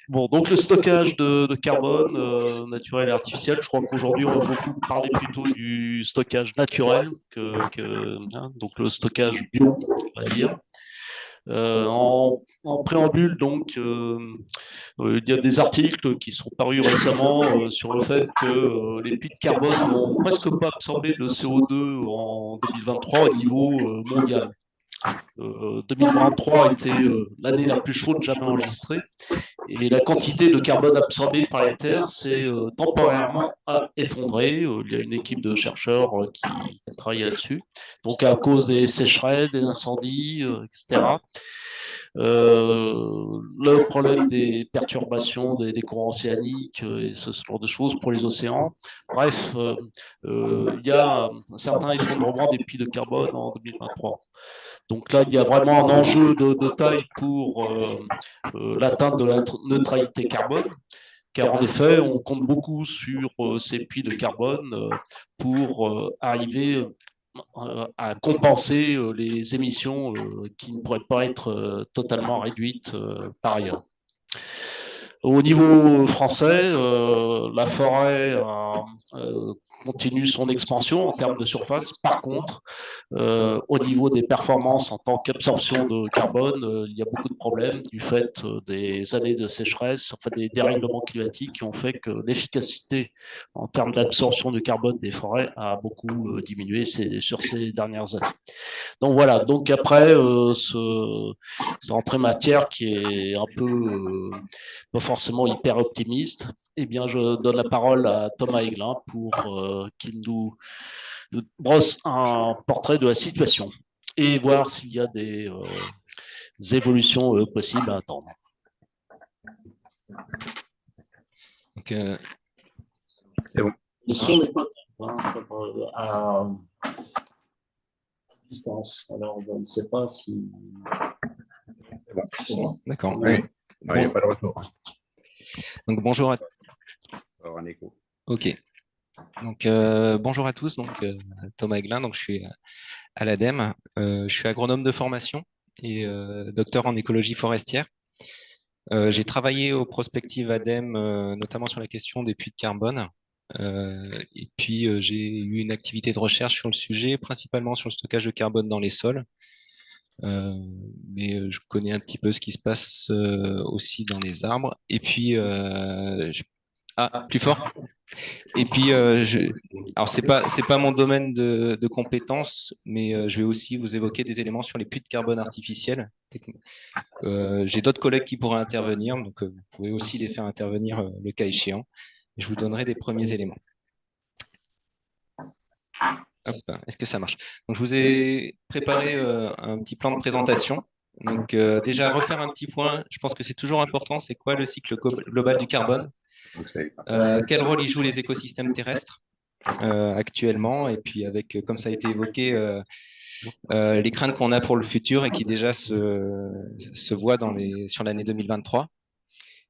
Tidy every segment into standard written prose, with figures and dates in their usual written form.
Bon, donc le stockage de carbone naturel et artificiel, je crois qu'aujourd'hui on va beaucoup parler plutôt du stockage naturel que donc le stockage bio, on va dire. En préambule, donc, il y a des articles qui sont parus récemment sur le fait que les puits de carbone n'ont presque pas absorbé de CO2 en 2023 au niveau mondial. 2023 était l'année la plus chaude jamais enregistrée. Et la quantité de carbone absorbée par les terres s'est temporairement effondrée. Il y a une équipe de chercheurs qui travaille là-dessus. Donc à cause des sécheresses, des incendies, etc. Le problème des perturbations des courants océaniques et ce genre de choses pour les océans. Bref, il y a un certain effondrement des puits de carbone en 2023. Donc là, il y a vraiment un enjeu de taille pour l'atteinte de la neutralité carbone, car en effet, on compte beaucoup sur ces puits de carbone pour arriver à compenser les émissions qui ne pourraient pas être totalement réduites par ailleurs. Au niveau français, la forêt continue son expansion en termes de surface. Par contre, au niveau des performances en tant qu'absorption de carbone, il y a beaucoup de problèmes du fait des années de sécheresse, enfin des dérèglements climatiques qui ont fait que l'efficacité en termes d'absorption de carbone des forêts a beaucoup diminué sur ces dernières années. Donc voilà, donc après, cette entrée matière qui est un peu pas forcément hyper optimiste, eh bien je donne la parole à Thomas Aiglin pour qu'il nous brosse un portrait de la situation et voir s'il y a des évolutions possibles à attendre. Donc, Le son n'est pas à distance, alors je ne sais pas si... d'accord. Oui. Bon. Il n'y a pas de retour. Donc bonjour à... Alors, un écho. Ok. Donc bonjour à tous. Donc Thomas Aiglin. Donc je suis à l'ADEME. Je suis agronome de formation et docteur en écologie forestière. J'ai travaillé aux prospectives ADEME, notamment sur la question des puits de carbone. Et puis j'ai eu une activité de recherche sur le sujet, principalement sur le stockage de carbone dans les sols. Euh, mais je connais un petit peu ce qui se passe aussi dans les arbres. Et puis, ah, plus fort. Et puis, alors c'est pas mon domaine de compétences, mais je vais aussi vous évoquer des éléments sur les puits de carbone artificiels. J'ai d'autres collègues qui pourraient intervenir, donc vous pouvez aussi les faire intervenir le cas échéant. Et je vous donnerai des premiers éléments. Hop, est-ce que ça marche? Donc, je vous ai préparé un petit plan de présentation. Donc, déjà, refaire un petit point, je pense que c'est toujours important, c'est quoi le cycle global du carbone? Quel rôle y jouent les écosystèmes terrestres actuellement? Et puis, avec, comme ça a été évoqué, les craintes qu'on a pour le futur et qui déjà se voient sur l'année 2023.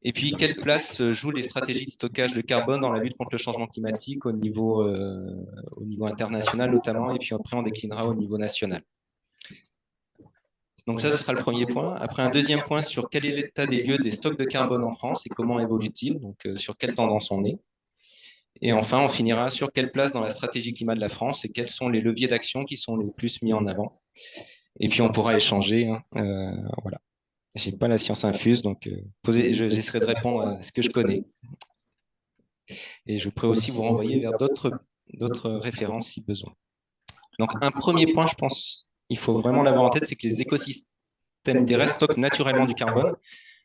Et puis, quelle place jouent les stratégies de stockage de carbone dans la lutte contre le changement climatique au niveau international notamment, et puis après on déclinera au niveau national. Donc ça, ce sera le premier point. Après, un deuxième point sur quel est l'état des lieux des stocks de carbone en France et comment évolue-t-il, donc sur quelle tendance on est. Et enfin, on finira sur quelle place dans la stratégie climat de la France et quels sont les leviers d'action qui sont les plus mis en avant. Et puis on pourra échanger. Voilà. J'ai pas la science infuse, donc j'essaierai de répondre à ce que je connais. Et je pourrais aussi vous renvoyer vers d'autres références si besoin. Donc, un premier point, je pense, il faut vraiment l'avoir en tête, c'est que les écosystèmes terrestres stockent naturellement du carbone.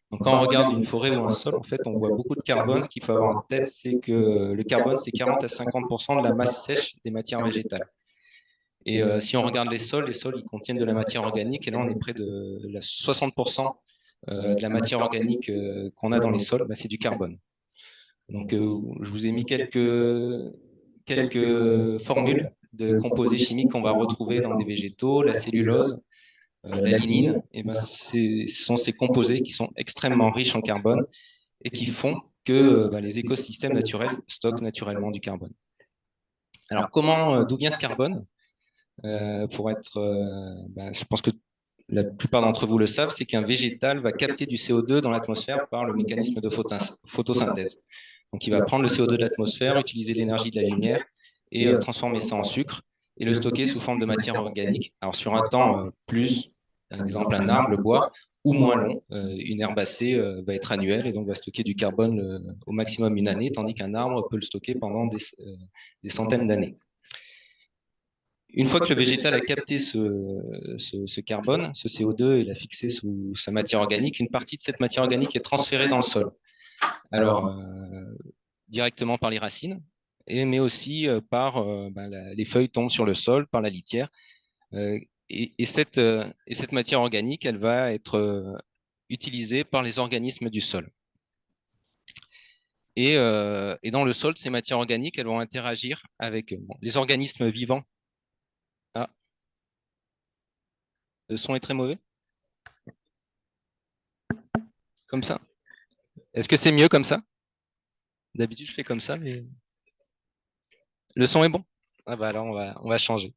Donc, quand on regarde une forêt ou un sol, en fait, on voit beaucoup de carbone. Ce qu'il faut avoir en tête, c'est que le carbone, c'est 40 à 50% de la masse sèche des matières végétales. Et si on regarde les sols, ils contiennent de la matière organique. Et là, on est près de 60% de la matière organique qu'on a dans les sols, bah, c'est du carbone. Donc, je vous ai mis quelques formules de composés chimiques qu'on va retrouver dans des végétaux, la cellulose, la lignine. Et ben, ce sont ces composés qui sont extrêmement riches en carbone et qui font que ben, les écosystèmes naturels stockent naturellement du carbone. Alors, d'où vient ce carbone? Ben, je pense que la plupart d'entre vous le savent, c'est qu'un végétal va capter du CO2 dans l'atmosphère par le mécanisme de photosynthèse. Donc, il va prendre le CO2 de l'atmosphère, utiliser l'énergie de la lumière et transformer ça en sucre et le stocker sous forme de matière organique. Alors, sur un temps plus, par exemple, un arbre, le bois, ou moins long, une herbacée va être annuelle et donc va stocker du carbone au maximum une année, tandis qu'un arbre peut le stocker pendant des centaines d'années. Une fois que le végétal a capté ce carbone, ce CO2, et l'a fixé sous sa matière organique, une partie de cette matière organique est transférée dans le sol. Alors, directement par les racines, mais aussi par les feuilles tombent sur le sol, par la litière. Euh, cette matière organique, elle va être utilisée par les organismes du sol. Et dans le sol, ces matières organiques, elles vont interagir avec les organismes vivants. Ah, le son est très mauvais. Comme ça. Est-ce que c'est mieux comme ça? D'habitude, je fais comme ça, mais le son est bon. Ah bah alors, on va changer.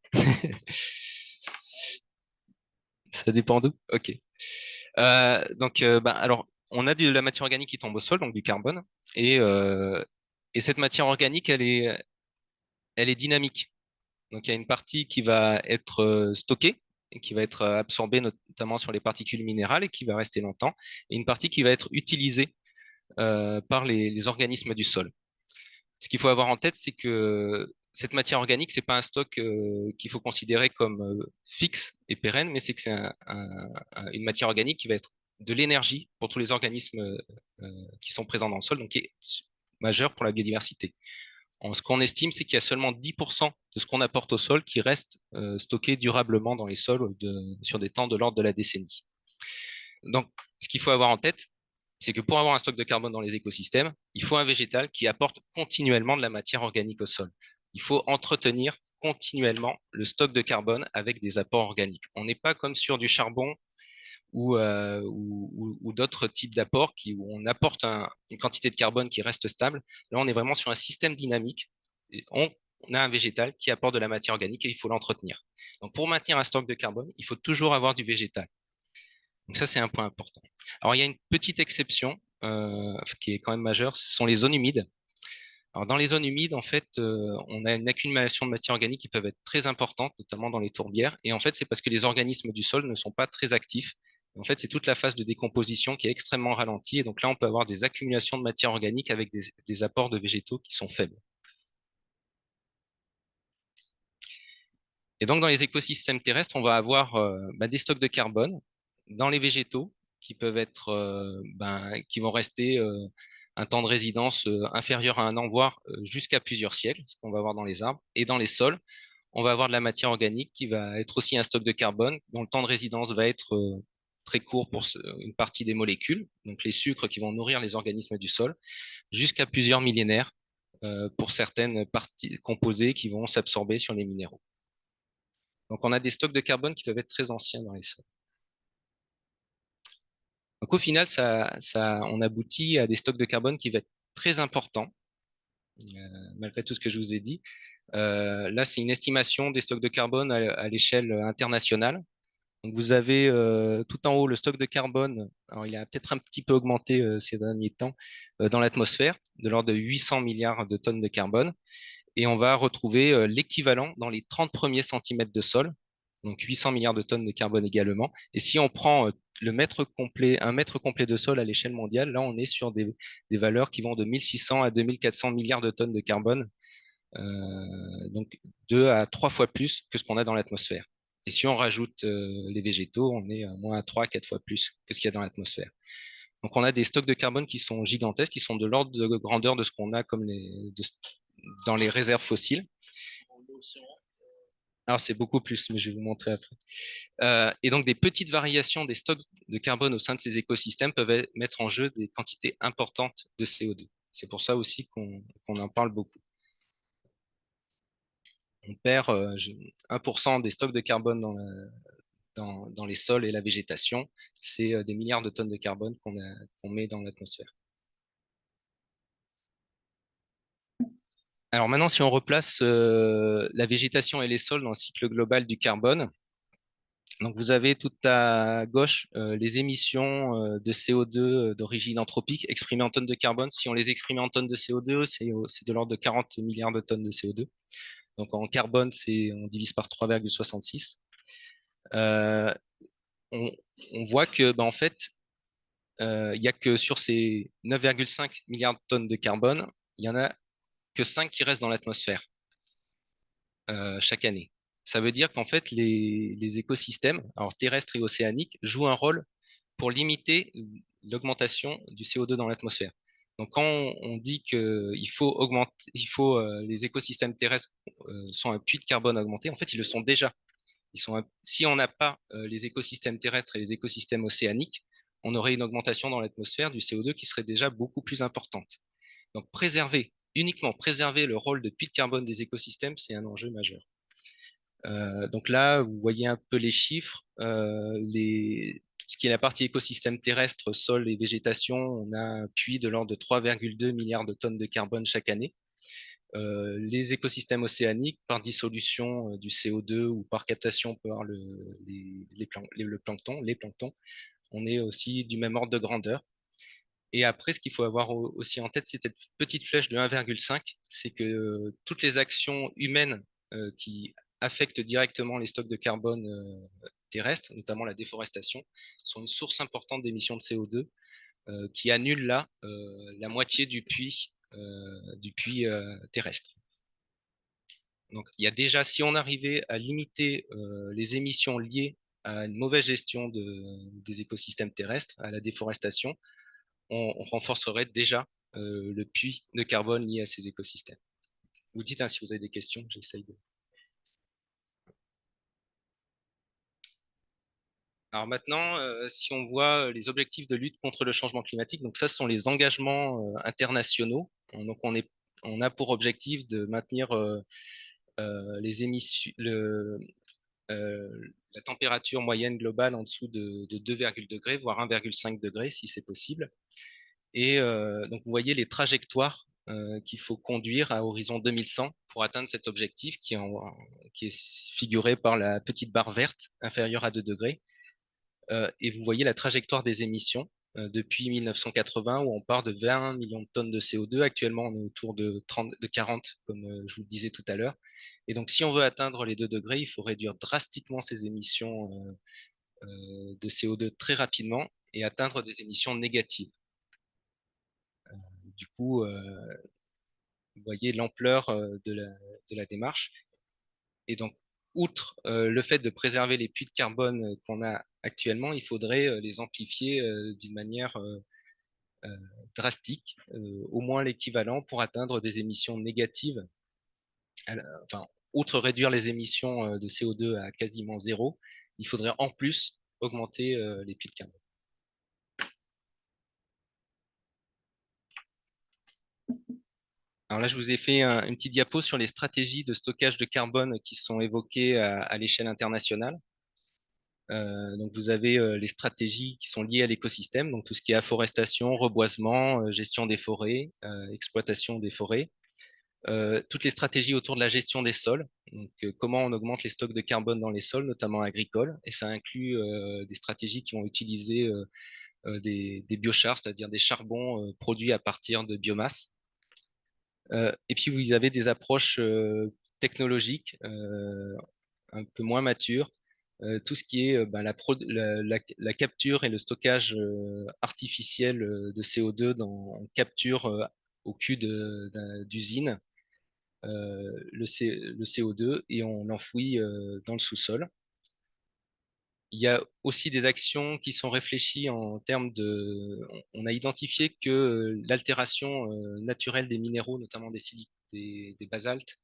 Ça dépend d'où? Ok. Alors, on a de la matière organique qui tombe au sol, donc du carbone, et, euh, et cette matière organique, elle est dynamique. Donc, il y a une partie qui va être stockée et qui va être absorbée notamment sur les particules minérales et qui va rester longtemps, et une partie qui va être utilisée par les organismes du sol. Ce qu'il faut avoir en tête, c'est que cette matière organique, c'est pas un stock qu'il faut considérer comme fixe et pérenne, mais c'est que c'est une matière organique qui va être de l'énergie pour tous les organismes qui sont présents dans le sol, donc qui est majeur pour la biodiversité. Ce qu'on estime, c'est qu'il y a seulement 10% de ce qu'on apporte au sol qui reste stocké durablement dans les sols sur des temps de l'ordre de la décennie. Donc, ce qu'il faut avoir en tête, c'est que pour avoir un stock de carbone dans les écosystèmes, il faut un végétal qui apporte continuellement de la matière organique au sol. Il faut entretenir continuellement le stock de carbone avec des apports organiques. On n'est pas comme sur du charbon ou d'autres types d'apports où on apporte une quantité de carbone qui reste stable. Là, on est vraiment sur un système dynamique. On a un végétal qui apporte de la matière organique et il faut l'entretenir. Donc, pour maintenir un stock de carbone, il faut toujours avoir du végétal. Donc ça, c'est un point important. Alors, il y a une petite exception qui est quand même majeure, ce sont les zones humides. Alors, dans les zones humides, en fait, on a une accumulation de matières organiques qui peuvent être très importantes, notamment dans les tourbières. Et en fait, c'est parce que les organismes du sol ne sont pas très actifs. En fait, c'est toute la phase de décomposition qui est extrêmement ralentie. Et donc là, on peut avoir des accumulations de matières organiques avec des apports de végétaux qui sont faibles. Et donc, dans les écosystèmes terrestres, on va avoir des stocks de carbone dans les végétaux qui peuvent être, qui vont rester un temps de résidence inférieur à un an, voire jusqu'à plusieurs siècles, ce qu'on va avoir dans les arbres. Et dans les sols, on va avoir de la matière organique qui va être aussi un stock de carbone, dont le temps de résidence va être très court pour une partie des molécules, donc les sucres qui vont nourrir les organismes du sol, jusqu'à plusieurs millénaires pour certaines parties composées qui vont s'absorber sur les minéraux. Donc, on a des stocks de carbone qui peuvent être très anciens dans les sols. Donc, au final, on aboutit à des stocks de carbone qui vont être très importants, malgré tout ce que je vous ai dit. Là, c'est une estimation des stocks de carbone à l'échelle internationale. Donc, vous avez tout en haut le stock de carbone. Alors, il a peut-être un petit peu augmenté ces derniers temps dans l'atmosphère, de l'ordre de 800 milliards de tonnes de carbone. Et on va retrouver l'équivalent dans les 30 premiers centimètres de sol, donc 800 milliards de tonnes de carbone également. Et si on prend un mètre complet de sol à l'échelle mondiale, là, on est sur des valeurs qui vont de 1600 à 2400 milliards de tonnes de carbone, donc 2 à 3 fois plus que ce qu'on a dans l'atmosphère. Et si on rajoute les végétaux, on est à moins 3 à 4 fois plus que ce qu'il y a dans l'atmosphère. Donc on a des stocks de carbone qui sont gigantesques, qui sont de l'ordre de grandeur de ce qu'on a dans les réserves fossiles. Alors c'est beaucoup plus, mais je vais vous montrer après. Et donc des petites variations des stocks de carbone au sein de ces écosystèmes peuvent mettre en jeu des quantités importantes de CO2. C'est pour ça aussi qu'on en parle beaucoup. On perd 1% des stocks de carbone dans les sols et la végétation. C'est des milliards de tonnes de carbone qu'on met dans l'atmosphère. Alors maintenant, si on replace la végétation et les sols dans le cycle global du carbone, Donc, vous avez tout à gauche les émissions de CO2 d'origine anthropique exprimées en tonnes de carbone. Si on les exprime en tonnes de CO2, c'est de l'ordre de 40 milliards de tonnes de CO2. Donc, en carbone, on divise par 3,66. Euh, on, on voit que, en fait, il n'y a que sur ces 9,5 milliards de tonnes de carbone, il y en a que 5 qui restent dans l'atmosphère chaque année. Ça veut dire qu'en fait, les écosystèmes, alors terrestres et océaniques, jouent un rôle pour limiter l'augmentation du CO2 dans l'atmosphère. Donc, quand on dit qu'il faut augmenter, les écosystèmes terrestres sont un puits de carbone augmenté, en fait, ils le sont déjà. Si on n'a pas les écosystèmes terrestres et les écosystèmes océaniques, on aurait une augmentation dans l'atmosphère du CO2 qui serait déjà beaucoup plus importante. Donc, uniquement préserver le rôle de puits de carbone des écosystèmes, c'est un enjeu majeur. Donc là, vous voyez un peu les chiffres. Tout ce qui est la partie écosystème terrestre, sol et végétation, on a un puits de l'ordre de 3,2 milliards de tonnes de carbone chaque année. Les écosystèmes océaniques, par dissolution du CO2 ou par captation par le plancton, on est aussi du même ordre de grandeur. Et après, ce qu'il faut avoir aussi en tête, c'est cette petite flèche de 1,5, c'est que toutes les actions humaines qui affectent directement les stocks de carbone terrestres, notamment la déforestation, sont une source importante d'émissions de CO2 qui annule là la moitié du puits terrestre. Donc, il y a déjà, si on arrivait à limiter les émissions liées à une mauvaise gestion des écosystèmes terrestres, à la déforestation, on renforcerait déjà le puits de carbone lié à ces écosystèmes. Vous dites si vous avez des questions, j'essaye de. Alors maintenant, si on voit les objectifs de lutte contre le changement climatique, donc ça, ce sont les engagements internationaux. Donc on a pour objectif de maintenir les émissions, euh, la température moyenne globale en dessous de 2, degrés, voire 1,5 degré si c'est possible. Et donc, vous voyez les trajectoires qu'il faut conduire à horizon 2100 pour atteindre cet objectif qui est figuré par la petite barre verte inférieure à 2 degrés. Et vous voyez la trajectoire des émissions depuis 1980 où on part de 20 millions de tonnes de CO2. Actuellement, on est autour de 40, comme je vous le disais tout à l'heure. Et donc, si on veut atteindre les 2 degrés, il faut réduire drastiquement ces émissions de CO2 très rapidement et atteindre des émissions négatives. Du coup, vous voyez l'ampleur de la démarche. Et donc, outre le fait de préserver les puits de carbone qu'on a actuellement, il faudrait les amplifier d'une manière drastique, au moins l'équivalent pour atteindre des émissions négatives. Enfin, outre réduire les émissions de CO2 à quasiment zéro, il faudrait en plus augmenter les puits de carbone. Alors là, je vous ai fait une petite diapo sur les stratégies de stockage de carbone qui sont évoquées à l'échelle internationale. Donc, vous avez les stratégies qui sont liées à l'écosystème, donc tout ce qui est afforestation, reboisement, gestion des forêts, exploitation des forêts. Toutes les stratégies autour de la gestion des sols, donc comment on augmente les stocks de carbone dans les sols, notamment agricoles, et ça inclut des stratégies qui vont utiliser des biochars, c'est-à-dire des charbons produits à partir de biomasse. Et puis vous avez des approches technologiques un peu moins matures, tout ce qui est la capture et le stockage artificiel de CO2 en capture au cul d'usine le CO2 et on l'enfouit dans le sous-sol. Il y a aussi des actions qui sont réfléchies en termes de. On a identifié que l'altération naturelle des minéraux, notamment des basaltes,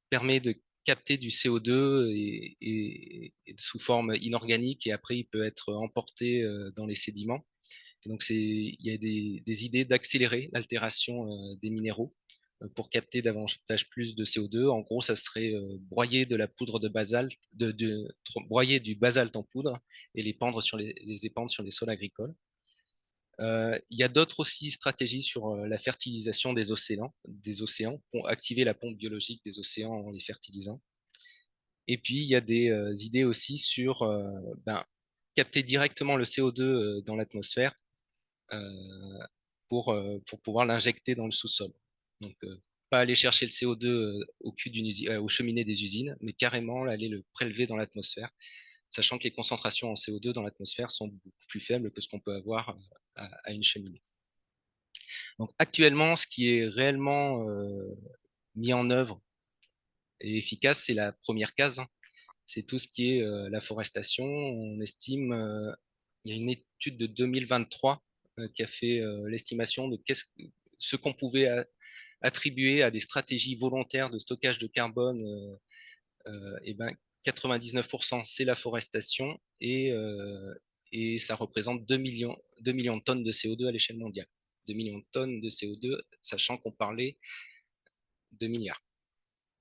permet de capter du CO2 et sous forme inorganique et après il peut être emporté dans les sédiments. Et donc il y a des idées d'accélérer l'altération des minéraux pour capter davantage plus de CO2. En gros, ça serait broyer de la poudre de basalte, broyer du basalte en poudre et les épandre sur les sols agricoles. Il y a d'autres aussi stratégies sur la fertilisation des océans pour activer la pompe biologique des océans en les fertilisant. Et puis, il y a des idées aussi sur ben, capter directement le CO2 dans l'atmosphère euh, pour pouvoir l'injecter dans le sous-sol. Donc, pas aller chercher le CO2 au cul d'une usine, aux cheminées des usines, mais carrément aller le prélever dans l'atmosphère, sachant que les concentrations en CO2 dans l'atmosphère sont beaucoup plus faibles que ce qu'on peut avoir à une cheminée. Donc, actuellement, ce qui est réellement mis en œuvre et efficace, c'est la première case, hein. C'est tout ce qui est la forestation. On estime, il y a une étude de 2023 qui a fait l'estimation de ce qu'on pouvait attribuer à des stratégies volontaires de stockage de carbone. Et ben, 99%, c'est la forestation et ça représente 2 millions de tonnes de CO2 à l'échelle mondiale. 2 millions de tonnes de CO2, sachant qu'on parlait de milliards.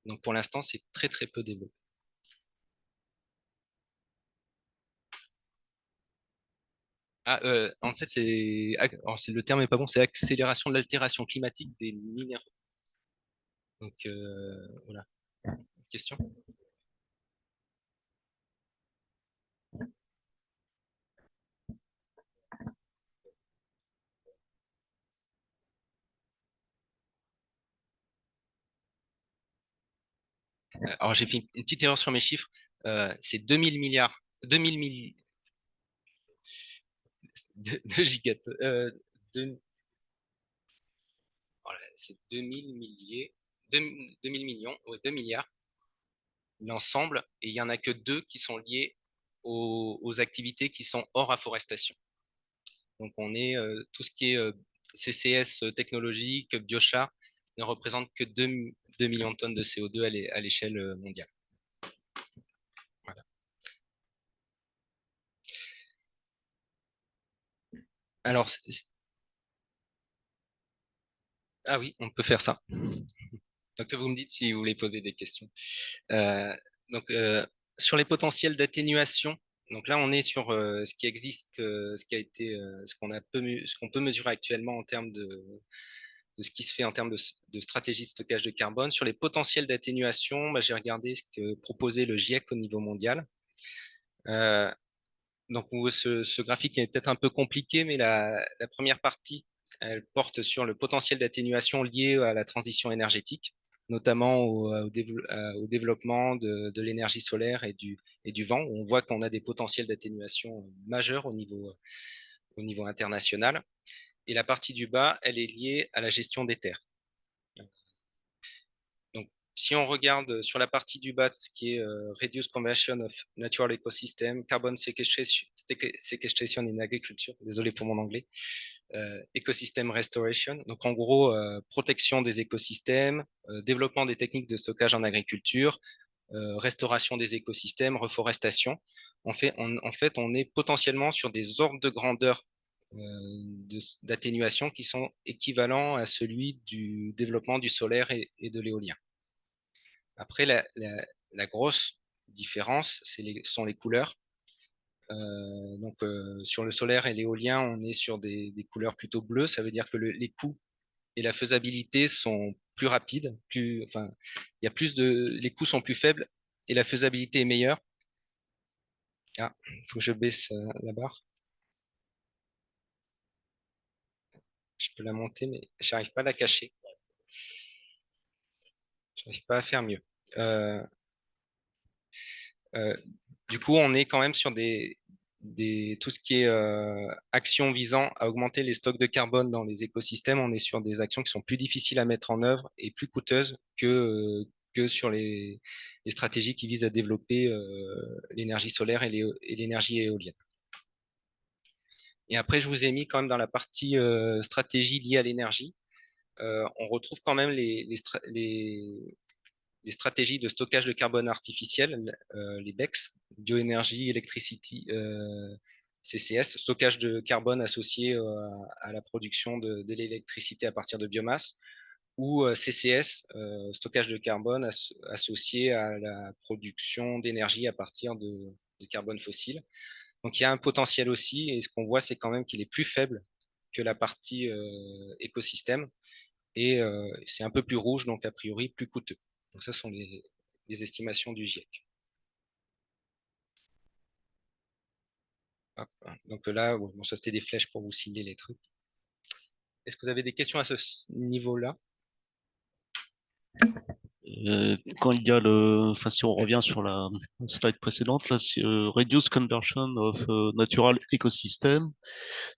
Donc pour l'instant, c'est très très peu développé. Ah, en fait, le terme est pas bon, c'est accélération de l'altération climatique des minéraux. Donc voilà, question. Alors j'ai fait une petite erreur sur mes chiffres. C'est 2000 milliards, 2000 milli, de gigatonnes. Voilà, c'est 2000 milliers, 2000 millions, ouais, 2 milliards l'ensemble, et il y en a que deux qui sont liés aux activités qui sont hors afforestation. Donc on est tout ce qui est CCS technologique, biochar, ne représente que 2 millions de tonnes de CO2 à l'échelle mondiale. Voilà. Alors, ah oui, on peut faire ça. Donc vous me dites si vous voulez poser des questions. Euh, donc sur les potentiels d'atténuation, donc là on est sur ce qui existe, ce qui a été, ce qu'on peut mesurer actuellement en termes de ce qui se fait en termes de stratégie de stockage de carbone. Sur les potentiels d'atténuation, bah, j'ai regardé ce que proposait le GIEC au niveau mondial. Euh, donc ce graphique est peut-être un peu compliqué, mais la première partie, elle porte sur le potentiel d'atténuation lié à la transition énergétique, notamment au développement de l'énergie solaire et du vent, où on voit qu'on a des potentiels d'atténuation majeurs au niveau international. Et la partie du bas, elle est liée à la gestion des terres. Donc, si on regarde sur la partie du bas, ce qui est Reduce Conversion of Natural Ecosystem, Carbon Sequestration in Agriculture, désolé pour mon anglais, Ecosystem Restoration, donc en gros, protection des écosystèmes, développement des techniques de stockage en agriculture, restauration des écosystèmes, reforestation. En fait, on est potentiellement sur des ordres de grandeur d'atténuation qui sont équivalents à celui du développement du solaire et de l'éolien. Après, la grosse différence, sont les couleurs. Sur le solaire et l'éolien, on est sur des couleurs plutôt bleues. Ça veut dire que les coûts et la faisabilité sont plus rapides. Enfin, il y a les coûts sont plus faibles et la faisabilité est meilleure. Ah, il faut que je baisse la barre. Je peux la monter, mais je n'arrive pas à la cacher. Je n'arrive pas à faire mieux. Euh, Euh, du coup, on est quand même sur tout ce qui est action visant à augmenter les stocks de carbone dans les écosystèmes. On est sur des actions qui sont plus difficiles à mettre en œuvre et plus coûteuses que sur les stratégies qui visent à développer l'énergie solaire et l'énergie éolienne. Et après, je vous ai mis quand même dans la partie stratégie liée à l'énergie. On retrouve quand même les stratégies de stockage de carbone artificiel, les BECS, bioénergie, electricity, CCS, stockage de carbone associé à la production de l'électricité à partir de biomasse, ou CCS, stockage de carbone associé à la production d'énergie à partir de carbone fossile. Donc il y a un potentiel aussi, et ce qu'on voit, c'est quand même qu'il est plus faible que la partie écosystème, et c'est un peu plus rouge, donc a priori plus coûteux. Donc ça sont les estimations du GIEC. Hop. Donc là, bon, ça c'était des flèches pour vous cibler les trucs. Est-ce que vous avez des questions à ce niveau-là? Quand il y a enfin, si on revient sur la slide précédente, là, Reduce Conversion of Natural Ecosystem,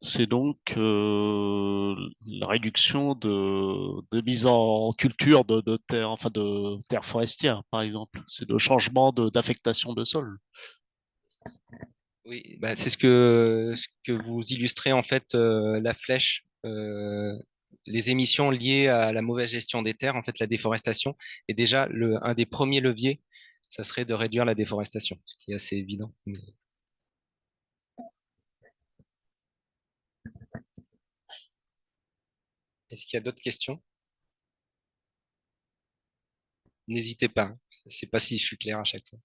c'est donc la réduction de mise en culture de terre, enfin de terres forestières, par exemple. C'est le changement d'affectation de sol. Oui, bah, c'est ce que vous illustrez en fait la flèche, les émissions liées à la mauvaise gestion des terres, en fait la déforestation. Et déjà, un des premiers leviers, ça serait de réduire la déforestation, ce qui est assez évident. Est-ce qu'il y a d'autres questions? N'hésitez pas, hein. Je ne sais pas si je suis clair à chaque fois.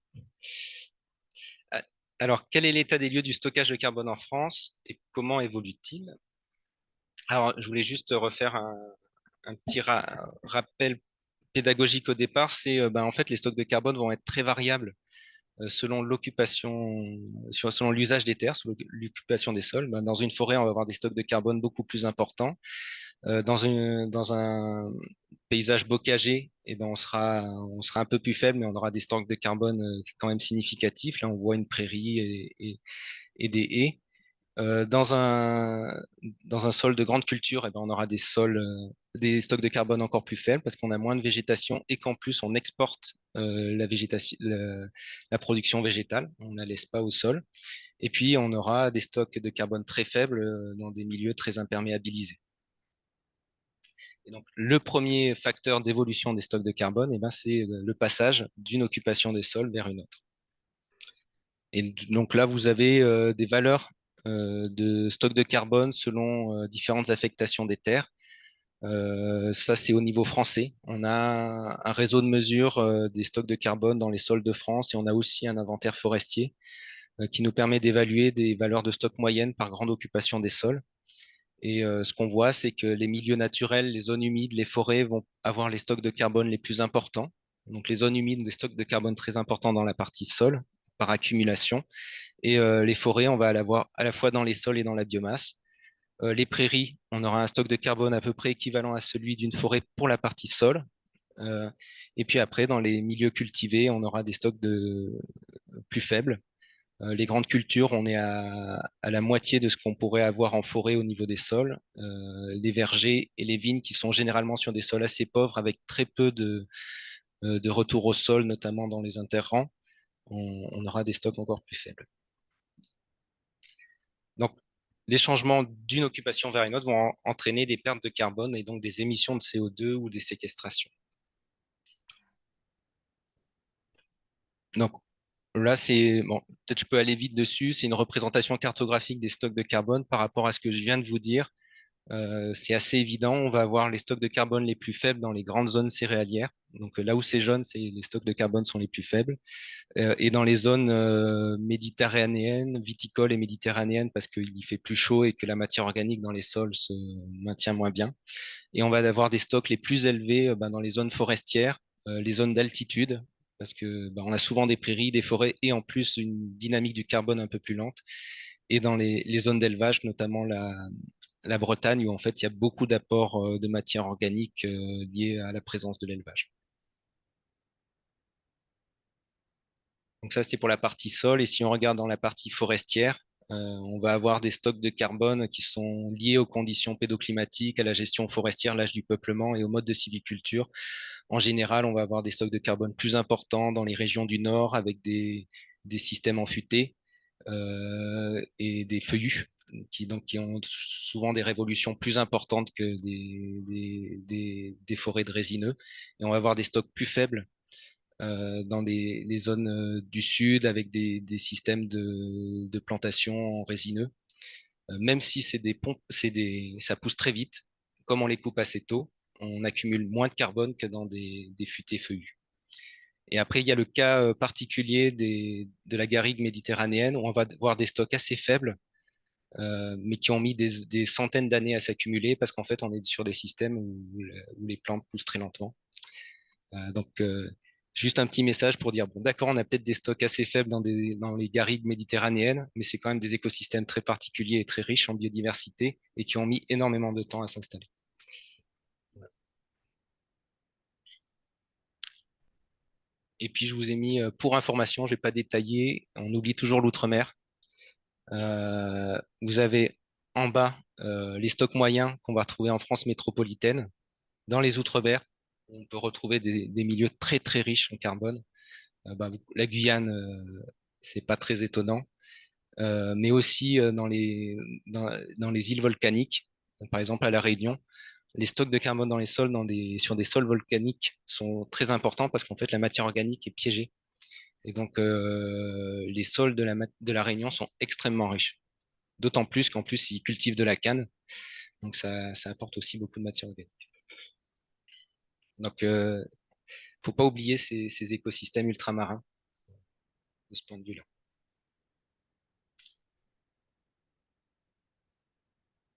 Ah, alors, quel est l'état des lieux du stockage de carbone en France et comment évolue-t-il? Alors, je voulais juste refaire un petit rappel pédagogique au départ. C'est ben, en fait les stocks de carbone vont être très variables selon l'occupation, selon l'usage des terres, selon l'occupation des sols. Ben, dans une forêt, on va avoir des stocks de carbone beaucoup plus importants. Dans un paysage bocager, eh ben, on sera un peu plus faible, mais on aura des stocks de carbone quand même significatifs. Là, on voit une prairie et des haies. Dans un sol de grande culture, eh ben, on aura des stocks de carbone encore plus faibles parce qu'on a moins de végétation et qu'en plus on exporte la végétation, la production végétale, on ne la laisse pas au sol. Et puis on aura des stocks de carbone très faibles dans des milieux très imperméabilisés. Et donc le premier facteur d'évolution des stocks de carbone, eh ben, c'est le passage d'une occupation des sols vers une autre. Et donc là, vous avez des valeurs de stock de carbone selon différentes affectations des terres. Ça, c'est au niveau français. On a un réseau de mesure des stocks de carbone dans les sols de France et on a aussi un inventaire forestier qui nous permet d'évaluer des valeurs de stock moyennes par grande occupation des sols. Et ce qu'on voit, c'est que les milieux naturels, les zones humides, les forêts vont avoir les stocks de carbone les plus importants. Donc les zones humides, des stocks de carbone très importants dans la partie sol par accumulation. Et les forêts, on va l'avoir à la fois dans les sols et dans la biomasse. Les prairies, on aura un stock de carbone à peu près équivalent à celui d'une forêt pour la partie sol. Euh, et puis après, dans les milieux cultivés, on aura des stocks plus faibles. Les grandes cultures, on est à la moitié de ce qu'on pourrait avoir en forêt au niveau des sols. Les vergers et les vignes qui sont généralement sur des sols assez pauvres avec très peu de retour au sol, notamment dans les interrants, on aura des stocks encore plus faibles. Donc, les changements d'une occupation vers une autre vont entraîner des pertes de carbone et donc des émissions de CO2 ou des séquestrations. Donc là, c'est bon, peut-être je peux aller vite dessus. C'est une représentation cartographique des stocks de carbone par rapport à ce que je viens de vous dire. C'est assez évident. On va avoir les stocks de carbone les plus faibles dans les grandes zones céréalières. Donc là où c'est jaune, c'est les stocks de carbone sont les plus faibles. Et dans les zones méditerranéennes, viticoles et méditerranéennes, parce qu'il y fait plus chaud et que la matière organique dans les sols se maintient moins bien. Et on va avoir des stocks les plus élevés ben, dans les zones forestières, les zones d'altitude, parce que ben, on a souvent des prairies, des forêts et en plus une dynamique du carbone un peu plus lente. Et dans les zones d'élevage, notamment la Bretagne, où en fait il y a beaucoup d'apports de matière organique liés à la présence de l'élevage. Donc ça, c'était pour la partie sol. Et si on regarde dans la partie forestière, on va avoir des stocks de carbone qui sont liés aux conditions pédoclimatiques, à la gestion forestière, l'âge du peuplement et au mode de sylviculture. En général, on va avoir des stocks de carbone plus importants dans les régions du nord avec des systèmes en futaie et des feuillus qui ont souvent des révolutions plus importantes que des forêts de résineux. Et on va avoir des stocks plus faibles dans les zones du sud avec des systèmes de plantation en résineux. Même si c'est des pompes, ça pousse très vite, comme on les coupe assez tôt, on accumule moins de carbone que dans des futaies feuillues. Et après, il y a le cas particulier de la garrigue méditerranéenne, où on va voir des stocks assez faibles, mais qui ont mis des centaines d'années à s'accumuler, parce qu'en fait, on est sur des systèmes où les plantes poussent très lentement. Donc, Juste un petit message pour dire, bon, d'accord, on a peut-être des stocks assez faibles dans les garrigues méditerranéennes, mais c'est quand même des écosystèmes très particuliers et très riches en biodiversité et qui ont mis énormément de temps à s'installer. Et puis, je vous ai mis, pour information, je ne vais pas détailler, on oublie toujours l'outre-mer. Vous avez en bas les stocks moyens qu'on va retrouver en France métropolitaine. Dans les outre-mer, on peut retrouver des milieux très, très riches en carbone. La Guyane, c'est pas très étonnant. Mais aussi dans les îles volcaniques, par exemple à La Réunion, les stocks de carbone dans les sols sur des sols volcaniques sont très importants parce qu'en fait la matière organique est piégée. Et donc les sols de la Réunion sont extrêmement riches. D'autant plus qu'en plus ils cultivent de la canne, donc ça apporte aussi beaucoup de matière organique. Donc faut pas oublier ces écosystèmes ultramarins de ce point de vue-là.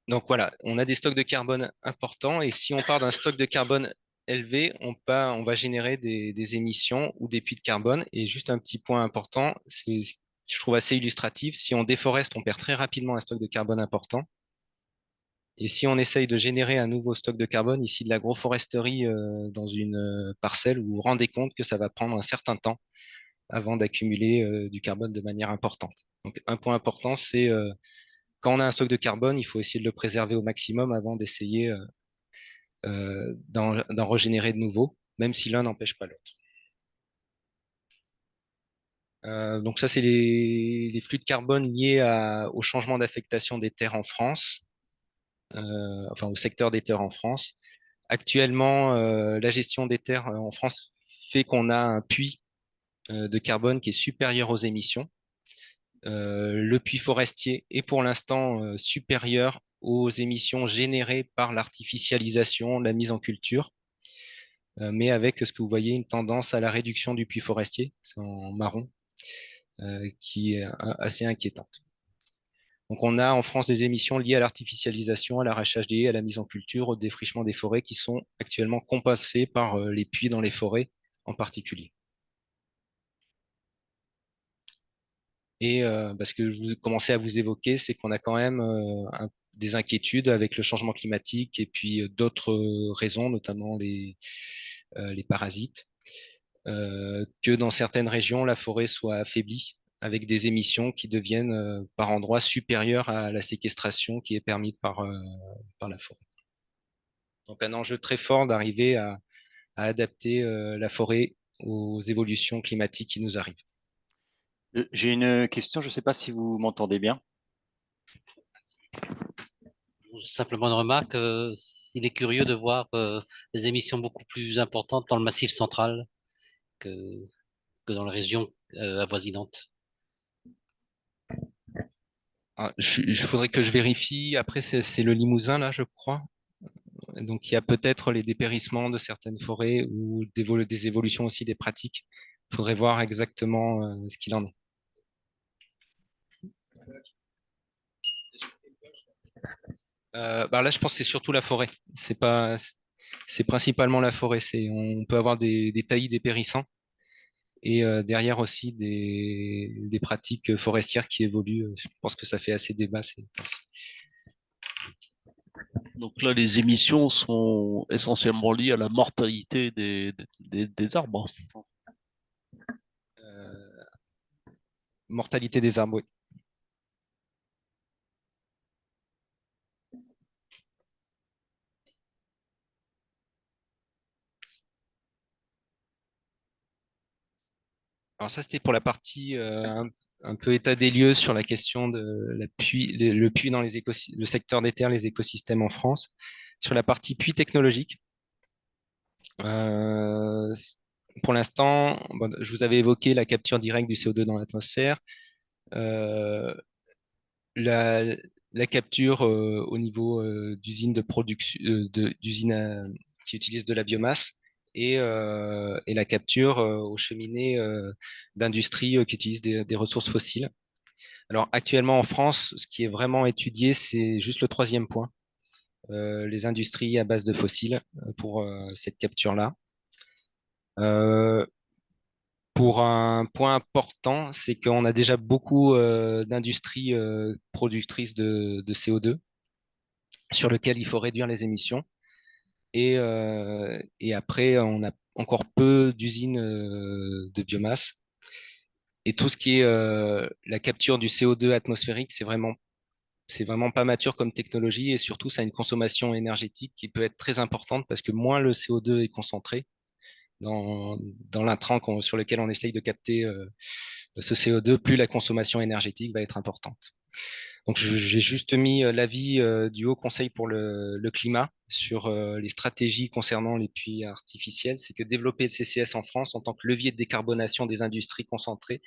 Donc voilà, on a des stocks de carbone importants et si on part d'un stock de carbone élevé, on va générer des émissions ou des puits de carbone. Et juste un petit point important, je trouve assez illustratif, si on déforeste, on perd très rapidement un stock de carbone important. Et si on essaye de générer un nouveau stock de carbone, ici de l'agroforesterie dans une parcelle, vous vous rendez compte que ça va prendre un certain temps avant d'accumuler du carbone de manière importante. Donc un point important, c'est quand on a un stock de carbone, il faut essayer de le préserver au maximum avant d'essayer d'en régénérer de nouveaux, même si l'un n'empêche pas l'autre. Donc ça, c'est les flux de carbone liés au changement d'affectation des terres en France, enfin au secteur des terres en France. Actuellement, la gestion des terres en France fait qu'on a un puits de carbone qui est supérieur aux émissions. Le puits forestier est pour l'instant supérieur aux émissions générées par l'artificialisation, la mise en culture, mais avec ce que vous voyez, une tendance à la réduction du puits forestier, c'est en marron, qui est assez inquiétante. Donc on a en France des émissions liées à l'artificialisation, à l'arrachage des haies, à la mise en culture, au défrichement des forêts qui sont actuellement compensées par les puits dans les forêts en particulier. Et ce que je commençais à vous évoquer, c'est qu'on a quand même des inquiétudes avec le changement climatique et puis d'autres raisons, notamment les parasites, que dans certaines régions, la forêt soit affaiblie avec des émissions qui deviennent par endroits supérieures à la séquestration qui est permise par la forêt. Donc un enjeu très fort d'arriver à adapter la forêt aux évolutions climatiques qui nous arrivent. J'ai une question, je ne sais pas si vous m'entendez bien. Simplement une remarque, il est curieux de voir des émissions beaucoup plus importantes dans le Massif central que, que dans les régions avoisinantes. Il faudrait que je vérifie. Après, c'est le Limousin, là, je crois. Donc, il y a peut-être les dépérissements de certaines forêts ou des évolutions aussi des pratiques. Il faudrait voir exactement ce qu'il en est. Là, je pense que c'est surtout la forêt. C'est principalement la forêt. On peut avoir des taillis dépérissants et derrière aussi des pratiques forestières qui évoluent. Je pense que ça fait assez débat. Donc là, les émissions sont essentiellement liées à la mortalité des arbres. Mortalité des arbres, oui. Alors ça, c'était pour la partie un peu état des lieux sur la question de le puits dans le secteur des terres, les écosystèmes en France. Sur la partie puits technologique, euh, pour l'instant, je vous avais évoqué la capture directe du CO2 dans l'atmosphère, euh, la, la capture au niveau d'usines de production, d'usines qui utilisent de la biomasse et la capture aux cheminées d'industries qui utilisent des ressources fossiles. Alors actuellement en France, ce qui est vraiment étudié, c'est juste le troisième point, les industries à base de fossiles pour cette capture-là. Pour un point important, c'est qu'on a déjà beaucoup d'industries productrices de CO2 sur lesquelles il faut réduire les émissions. Et après, on a encore peu d'usines de biomasse. Et tout ce qui est la capture du CO2 atmosphérique, c'est vraiment pas mature comme technologie et surtout, ça a une consommation énergétique qui peut être très importante parce que moins le CO2 est concentré dans l'intrant sur lequel on essaye de capter ce CO2, plus la consommation énergétique va être importante. Donc, j'ai juste mis l'avis du Haut Conseil pour le climat sur les stratégies concernant les puits artificiels. C'est que développer le CCS en France en tant que levier de décarbonation des industries concentrées,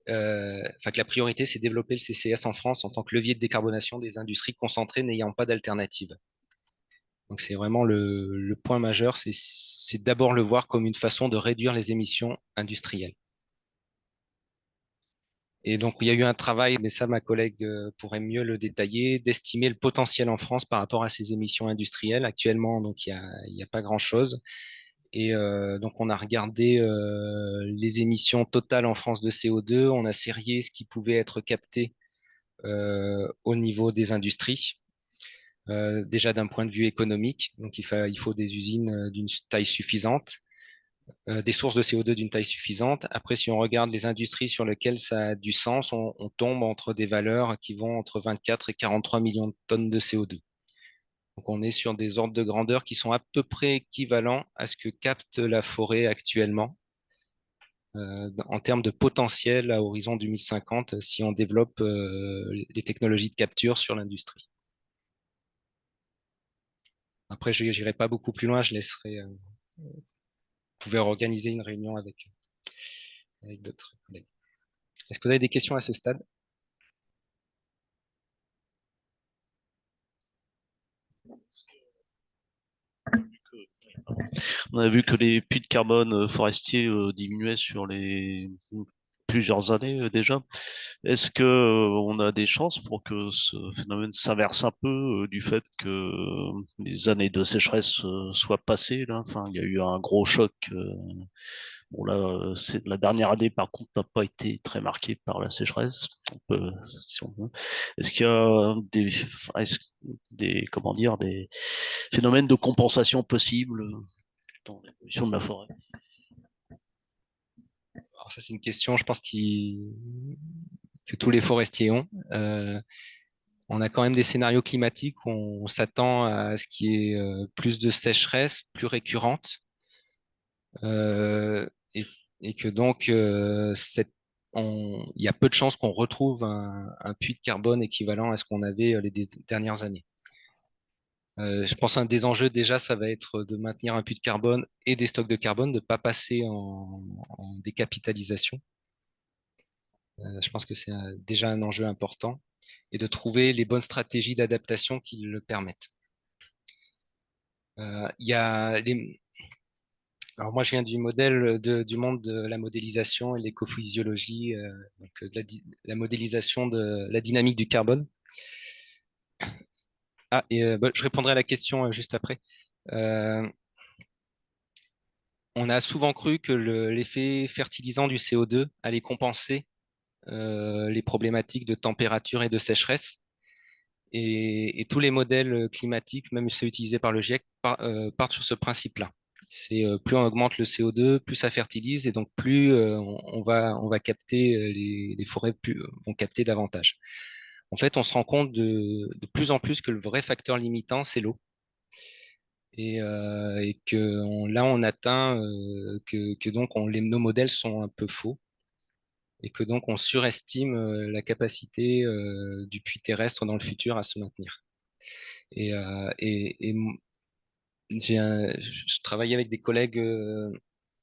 enfin que la priorité, c'est développer le CCS en France en tant que levier de décarbonation des industries concentrées n'ayant pas d'alternative. Donc, c'est vraiment le point majeur, c'est d'abord le voir comme une façon de réduire les émissions industrielles. Et donc, il y a eu un travail, mais ça, ma collègue pourrait mieux le détailler, d'estimer le potentiel en France par rapport à ces émissions industrielles. Actuellement, donc, il y a pas grand-chose. Et donc, on a regardé les émissions totales en France de CO2. On a sérié ce qui pouvait être capté au niveau des industries. Déjà d'un point de vue économique, donc il faut des usines d'une taille suffisante, des sources de CO2 d'une taille suffisante. Après, si on regarde les industries sur lesquelles ça a du sens, on tombe entre des valeurs qui vont entre 24 et 43 millions de tonnes de CO2. Donc on est sur des ordres de grandeur qui sont à peu près équivalents à ce que capte la forêt actuellement en termes de potentiel à horizon 2050 si on développe les technologies de capture sur l'industrie. Après, je n'irai pas beaucoup plus loin, je laisserai. Vous pouvez organiser une réunion avec d'autres collègues. Est-ce que vous avez des questions à ce stade? On a vu que les puits de carbone forestiers diminuaient sur les plusieurs années déjà. Est-ce que on a des chances pour que ce phénomène s'inverse un peu du fait que les années de sécheresse soient passées là? Enfin, il y a eu un gros choc. Bon là, c'est la dernière année par contre n'a pas été très marquée par la sécheresse. On peut, si on veut. Est-ce qu'il y a des comment dire des phénomènes de compensation possibles dans l'évolution de la forêt? Alors ça, c'est une question, je pense, que tous les forestiers ont. On a quand même des scénarios climatiques où on s'attend à ce qu'il y ait plus de sécheresse, plus récurrente, euh, et, et que donc il y a peu de chances qu'on retrouve un puits de carbone équivalent à ce qu'on avait les dernières années. Je pense qu'un des enjeux déjà, ça va être de maintenir un puits de carbone et des stocks de carbone, de ne pas passer en décapitalisation. Je pense que c'est déjà un enjeu important et de trouver les bonnes stratégies d'adaptation qui le permettent. Il y a Alors moi, je viens du modèle du monde de la modélisation et l'écophysiologie, donc la modélisation de la dynamique du carbone. Ah, et je répondrai à la question juste après. Euh, on a souvent cru que l'effet fertilisant du CO2 allait compenser les problématiques de température et de sécheresse. Et tous les modèles climatiques, même ceux utilisés par le GIEC, partent sur ce principe-là. C'est plus on augmente le CO2, plus ça fertilise, et donc plus on va capter, les forêts vont capter davantage. En fait, on se rend compte de plus en plus que le vrai facteur limitant, c'est l'eau. Et que là, on atteint que donc nos modèles sont un peu faux et que donc on surestime la capacité du puits terrestre dans le futur à se maintenir. Et je travaillais avec des collègues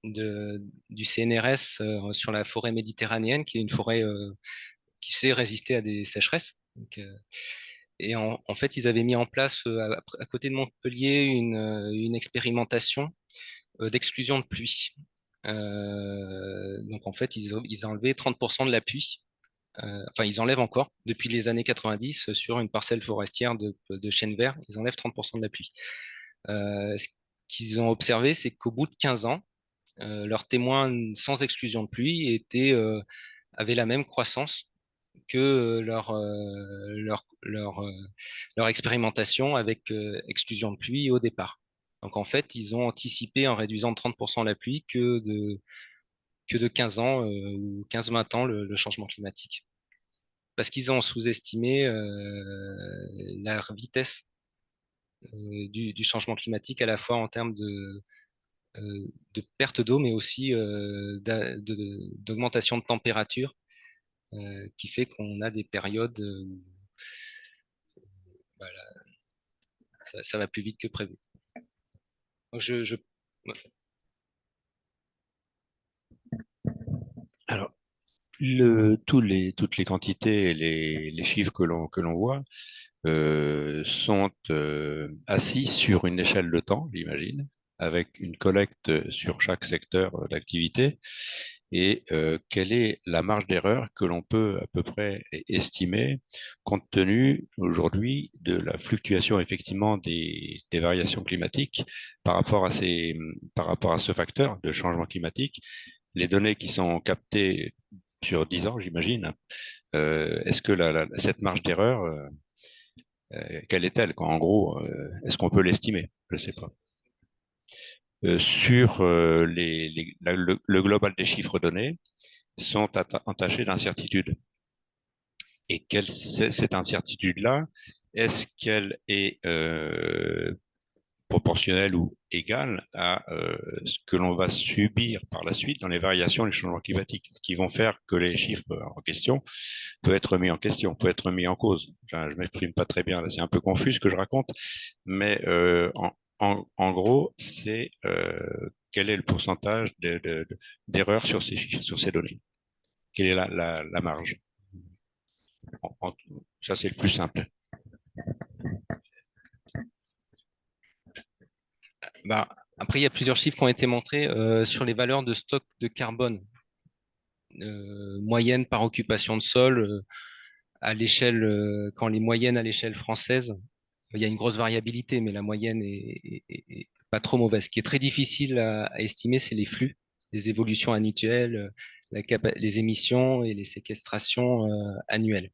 du CNRS sur la forêt méditerranéenne, qui est une forêt qui sait résister à des sécheresses. Donc, et en fait, ils avaient mis en place à côté de Montpellier une expérimentation d'exclusion de pluie. Donc en fait, ils enlevaient 30% de la pluie. Enfin, ils enlèvent encore depuis les années 90 sur une parcelle forestière de chêne vert, ils enlèvent 30% de la pluie. Ce qu'ils ont observé, c'est qu'au bout de 15 ans, leurs témoins sans exclusion de pluie avaient la même croissance que leur expérimentation avec exclusion de pluie au départ. Donc en fait, ils ont anticipé en réduisant de 30% la pluie que de 15 ans ou 15-20 ans le changement climatique. Parce qu'ils ont sous-estimé la vitesse du changement climatique à la fois en termes de perte d'eau, mais aussi d'augmentation de température qui fait qu'on a des périodes où bah, ça va plus vite que prévu. Donc ouais. Alors, toutes les quantités et les chiffres que l'on voit sont assis sur une échelle de temps, j'imagine, avec une collecte sur chaque secteur d'activité. Et quelle est la marge d'erreur que l'on peut à peu près estimer compte tenu aujourd'hui de la fluctuation effectivement des variations climatiques par rapport à ce facteur de changement climatique, les données qui sont captées sur 10 ans, j'imagine. Est-ce que cette marge d'erreur, quelle est-elle, quoi? En gros, est-ce qu'on peut l'estimer? Je ne sais pas. Sur le global des chiffres donnés, sont entachés d'incertitudes. Et cette incertitude-là, est-ce qu'elle est proportionnelle ou égale à ce que l'on va subir par la suite dans les variations des changements climatiques, qui vont faire que les chiffres en question peuvent être mis en question, peuvent être mis en cause. Enfin, je m'exprime pas très bien, là, c'est un peu confus ce que je raconte, mais en gros, c'est quel est le pourcentage d'erreurs sur sur ces données? Quelle est la marge? Ça, c'est le plus simple. Bah, après, il y a plusieurs chiffres qui ont été montrés sur les valeurs de stock de carbone moyenne par occupation de sol à l'échelle, quand les moyennes à l'échelle française, il y a une grosse variabilité, mais la moyenne est pas trop mauvaise. Ce qui est très difficile à estimer, c'est les flux, les évolutions annuelles, les émissions et les séquestrations annuelles.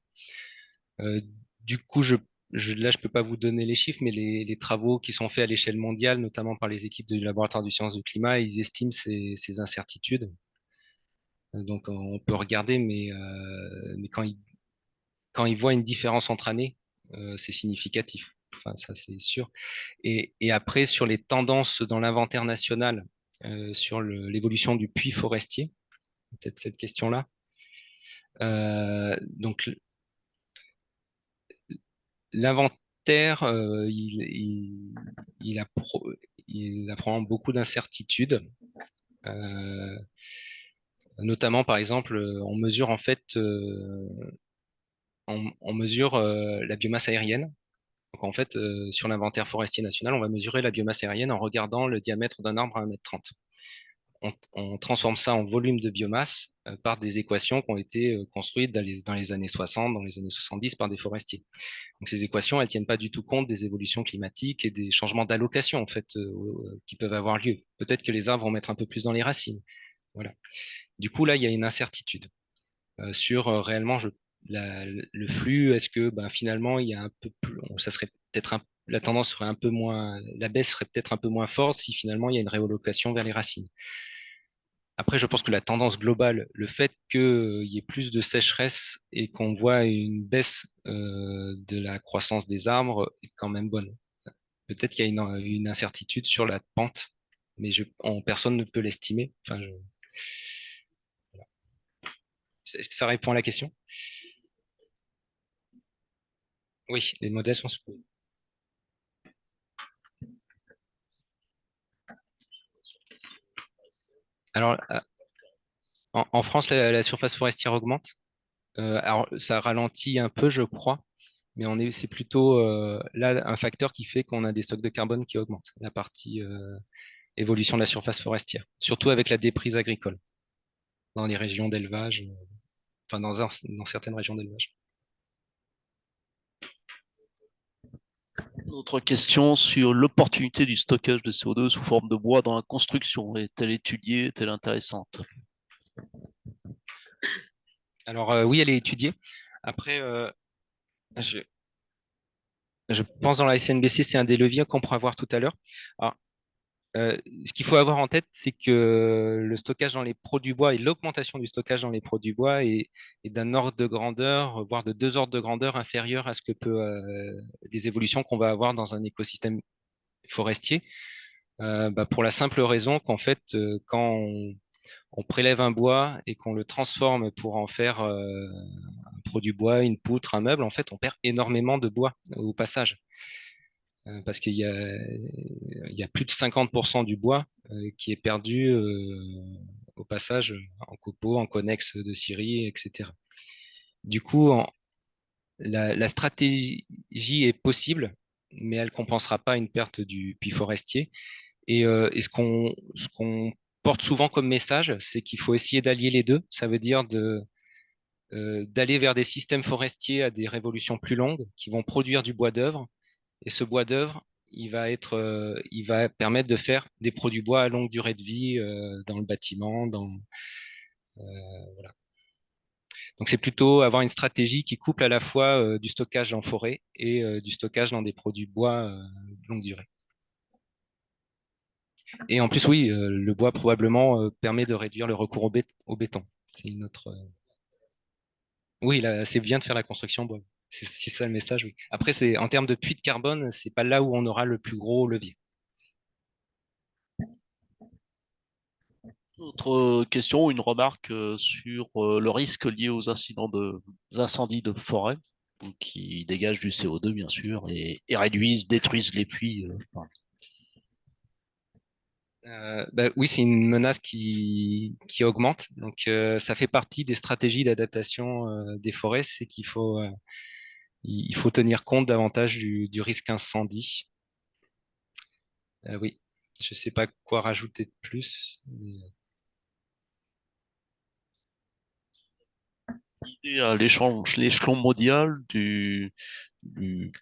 Du coup, là, je peux pas vous donner les chiffres, mais les travaux qui sont faits à l'échelle mondiale, notamment par les équipes du laboratoire du sciences du climat, ils estiment ces incertitudes. Donc, on peut regarder, mais quand ils voient une différence entre années, c'est significatif. Enfin, ça, c'est sûr. Et après, sur les tendances dans l'inventaire national, sur l'évolution du puits forestier, peut-être cette question-là. Donc, l'inventaire, il apprend beaucoup d'incertitudes. Euh, Notamment, par exemple, on mesure en fait, on mesure la biomasse aérienne. Donc en fait, sur l'inventaire forestier national, on va mesurer la biomasse aérienne en regardant le diamètre d'un arbre à 1,30 m. On transforme ça en volume de biomasse par des équations qui ont été construites dans les années 60, dans les années 70 par des forestiers. Donc ces équations, elles tiennent pas du tout compte des évolutions climatiques et des changements d'allocation en fait qui peuvent avoir lieu. Peut-être que les arbres vont mettre un peu plus dans les racines. Voilà. Du coup, là, il y a une incertitude sur réellement le flux. Est-ce que ben, finalement, il y a un peu plus, ça serait peut-être la tendance serait un peu moins, la baisse serait peut-être un peu moins forte si finalement il y a une réallocation vers les racines. Après, je pense que la tendance globale, le fait qu'il y ait plus de sécheresse et qu'on voit une baisse de la croissance des arbres est quand même bonne. Peut-être qu'il y a une incertitude sur la pente, mais personne ne peut l'estimer. Enfin, est-ce que ça répond à la question? Oui, les modèles sont sous. Alors, en France, la surface forestière augmente. Alors, ça ralentit un peu, je crois, mais c'est plutôt là un facteur qui fait qu'on a des stocks de carbone qui augmentent, la partie évolution de la surface forestière, surtout avec la déprise agricole dans les régions d'élevage, enfin dans certaines régions d'élevage. Autre question sur l'opportunité du stockage de CO2 sous forme de bois dans la construction. Est-elle étudiée, est-elle intéressante? Alors oui, elle est étudiée. Après, je, je pense dans la SNBC, c'est un des leviers qu'on pourra voir tout à l'heure. Alors, ce qu'il faut avoir en tête, c'est que le stockage dans les produits bois et l'augmentation du stockage dans les produits bois est d'un ordre de grandeur, voire de 2 ordres de grandeur inférieur à ce que peut des évolutions qu'on va avoir dans un écosystème forestier. Pour la simple raison qu'en fait, quand on prélève un bois et qu'on le transforme pour en faire un produit bois, une poutre, un meuble, en fait, on perd énormément de bois au passage. Parce il y a plus de 50% du bois qui est perdu au passage en copeaux, en connexe de scierie, etc. Du coup, la stratégie est possible, mais elle compensera pas une perte du puits forestier. Et ce qu'on porte souvent comme message, c'est qu'il faut essayer d'allier les deux. Ça veut dire d'aller vers des systèmes forestiers à des révolutions plus longues qui vont produire du bois d'œuvre. Et ce bois d'œuvre, il va permettre de faire des produits bois à longue durée de vie dans le bâtiment. Voilà. Donc c'est plutôt avoir une stratégie qui couple à la fois du stockage en forêt et du stockage dans des produits bois de longue durée. Et en plus, oui, le bois probablement permet de réduire le recours au béton. C'est une autre. Oui, là, c'est bien de faire la construction bois. C'est ça le message, oui. Après, c'est en termes de puits de carbone, c'est pas là où on aura le plus gros levier. Autre question, une remarque sur le risque lié aux incendies de forêt, donc qui dégagent du CO2 bien sûr et réduisent, détruisent les puits. Oui, c'est une menace qui augmente. Donc, ça fait partie des stratégies d'adaptation des forêts, c'est il faut tenir compte davantage du risque incendie. Oui, je sais pas quoi rajouter de plus. Et à l'échelon mondial du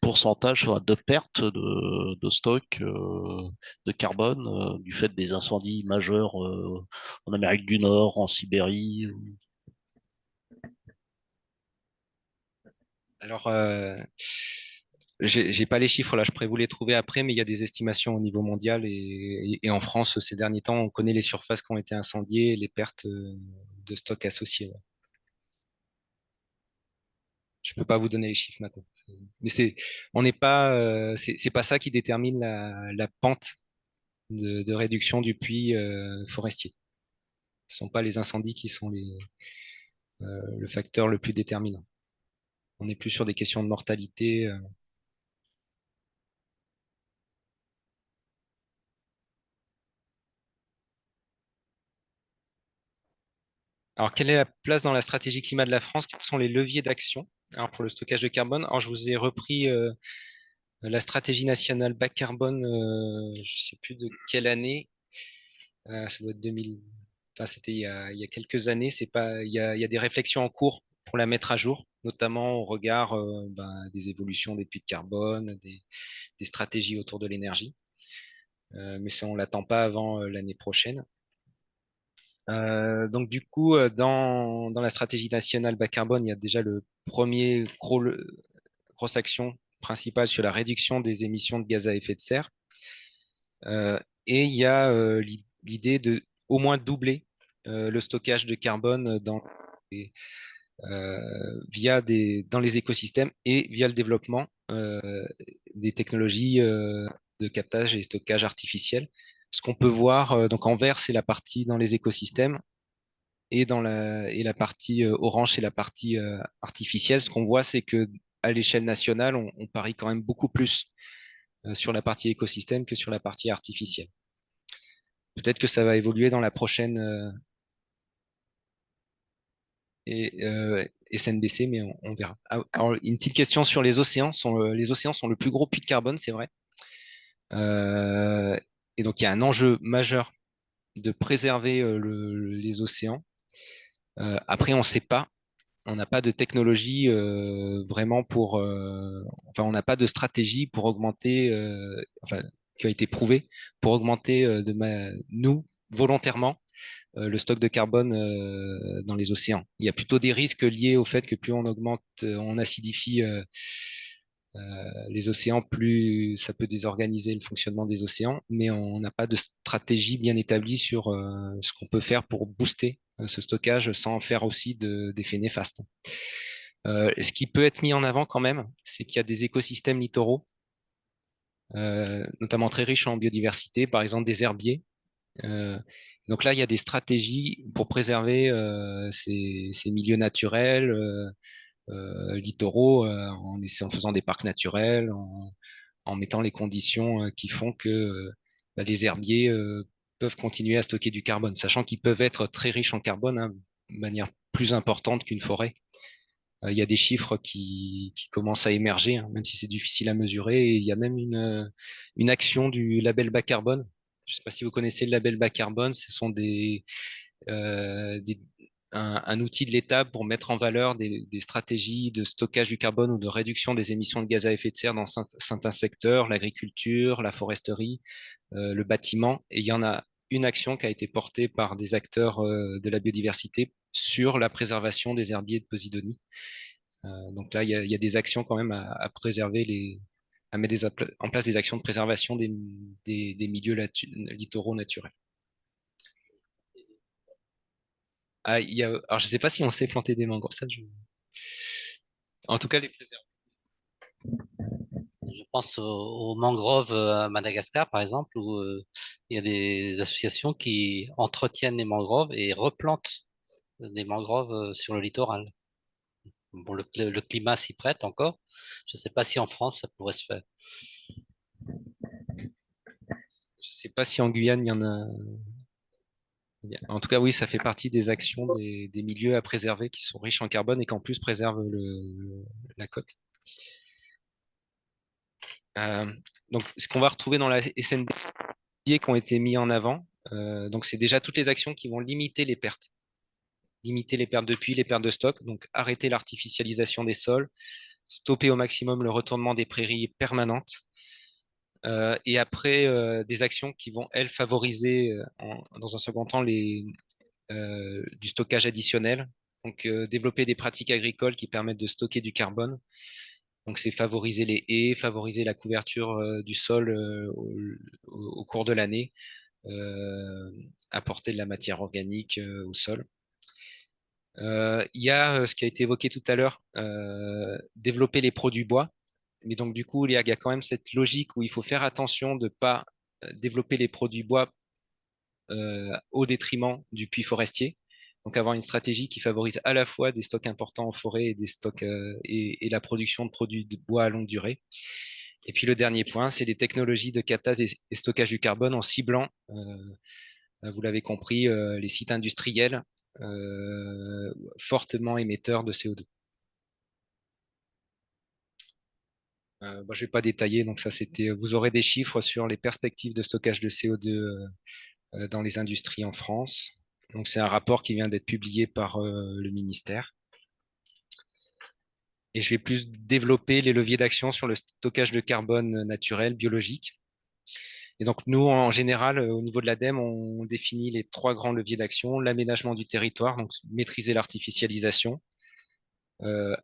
pourcentage de perte de stock de carbone du fait des incendies majeurs en Amérique du Nord, en Sibérie. Alors, j'ai pas les chiffres là, je pourrais vous les trouver après, mais il y a des estimations au niveau mondial et en France, ces derniers temps, on connaît les surfaces qui ont été incendiées et les pertes de stock associées. Ouais. Je peux pas vous donner les chiffres maintenant. Mais on n'est pas, c'est pas ça qui détermine la pente de réduction du puits forestier. Ce sont pas les incendies qui sont le facteur le plus déterminant. On est plus sur des questions de mortalité. Alors, quelle est la place dans la stratégie climat de la France? Quels sont les leviers d'action? Alors, pour le stockage de carbone, alors je vous ai repris la stratégie nationale bas carbone, je ne sais plus de quelle année, ça doit être 2000, enfin, c'était il y a quelques années. C'est pas, il y a des réflexions en cours pour la mettre à jour, notamment au regard des évolutions des puits de carbone, des stratégies autour de l'énergie. Mais ça, on l'attend pas avant l'année prochaine. Donc du coup, dans la stratégie nationale bas carbone, il y a déjà le premier grosse action principale sur la réduction des émissions de gaz à effet de serre. Et il y a l'idée de au moins doubler le stockage de carbone dans les écosystèmes et via le développement des technologies de captage et stockage artificiel. Ce qu'on peut voir, donc en vert, c'est la partie dans les écosystèmes et la partie orange, c'est la partie artificielle. Ce qu'on voit, c'est que à l'échelle nationale, on parie quand même beaucoup plus sur la partie écosystème que sur la partie artificielle. Peut-être que ça va évoluer dans la prochaine SNBC, mais on verra. Ah, alors, une petite question sur les océans. Les océans sont le plus gros puits de carbone, c'est vrai. Euh, et donc, il y a un enjeu majeur de préserver les océans. Après, on ne sait pas on n'a pas de technologie vraiment enfin, on n'a pas de stratégie pour augmenter, enfin, qui a été prouvée pour augmenter nous, volontairement, le stock de carbone dans les océans. Il y a plutôt des risques liés au fait que plus on augmente, on acidifie les océans, plus ça peut désorganiser le fonctionnement des océans, mais on n'a pas de stratégie bien établie sur ce qu'on peut faire pour booster ce stockage sans faire aussi d'effets néfastes. Ce qui peut être mis en avant quand même, c'est qu'il y a des écosystèmes littoraux, notamment très riches en biodiversité, par exemple des herbiers. Donc là, il y a des stratégies pour préserver ces milieux naturels, littoraux, en faisant des parcs naturels, en mettant les conditions qui font que bah, les herbiers peuvent continuer à stocker du carbone, sachant qu'ils peuvent être très riches en carbone, hein, de manière plus importante qu'une forêt. Il y a des chiffres qui commencent à émerger, hein, même si c'est difficile à mesurer. Et il y a même une action du label bas carbone. Je ne sais pas si vous connaissez le label bas carbone. Ce sont euh, des- un outil de l'État pour mettre en valeur des stratégies de stockage du carbone ou de réduction des émissions de gaz à effet de serre dans certains secteurs, l'agriculture, la foresterie, le bâtiment. Et il y en a une action qui a été portée par des acteurs de la biodiversité sur la préservation des herbiers de Posidonie. Donc là, il y a des actions quand même à préserver à mettre en place des actions de préservation des milieux littoraux naturels. Ah, alors, je ne sais pas si on sait planter des mangroves, en tout cas, les préserver. Je pense aux mangroves à Madagascar, par exemple, où il y a des associations qui entretiennent les mangroves et replantent des mangroves sur le littoral. Bon, le climat s'y prête encore. Je ne sais pas si en France ça pourrait se faire. Je ne sais pas si en Guyane, il y en a. En tout cas, oui, ça fait partie des actions des milieux à préserver qui sont riches en carbone et qui en plus préservent la côte. Euh, donc, ce qu'on va retrouver dans la SND qui ont été mis en avant, donc c'est déjà toutes les actions qui vont limiter les pertes de puits, les pertes de stock, donc arrêter l'artificialisation des sols, stopper au maximum le retournement des prairies permanentes, et après des actions qui vont, elles, favoriser dans un second temps du stockage additionnel, donc développer des pratiques agricoles qui permettent de stocker du carbone. Donc c'est favoriser les haies, favoriser la couverture du sol au cours de l'année, apporter de la matière organique au sol. Il y a ce qui a été évoqué tout à l'heure, développer les produits bois. Mais donc, du coup, il y a quand même cette logique où il faut faire attention de ne pas développer les produits bois au détriment du puits forestier. Donc, avoir une stratégie qui favorise à la fois des stocks importants en forêt et des stocks et la production de produits de bois à longue durée. Et puis, le dernier point, c'est les technologies de captage et stockage du carbone en ciblant, vous l'avez compris, les sites industriels fortement émetteurs de CO2. Bon, je ne vais pas détailler, donc ça c'était. Vous aurez des chiffres sur les perspectives de stockage de CO2 dans les industries en France. Donc c'est un rapport qui vient d'être publié par le ministère. Et je vais plus développer les leviers d'action sur le stockage de carbone naturel, biologique. Et donc nous, en général, au niveau de l'ADEME, on définit les trois grands leviers d'action: l'aménagement du territoire, donc maîtriser l'artificialisation,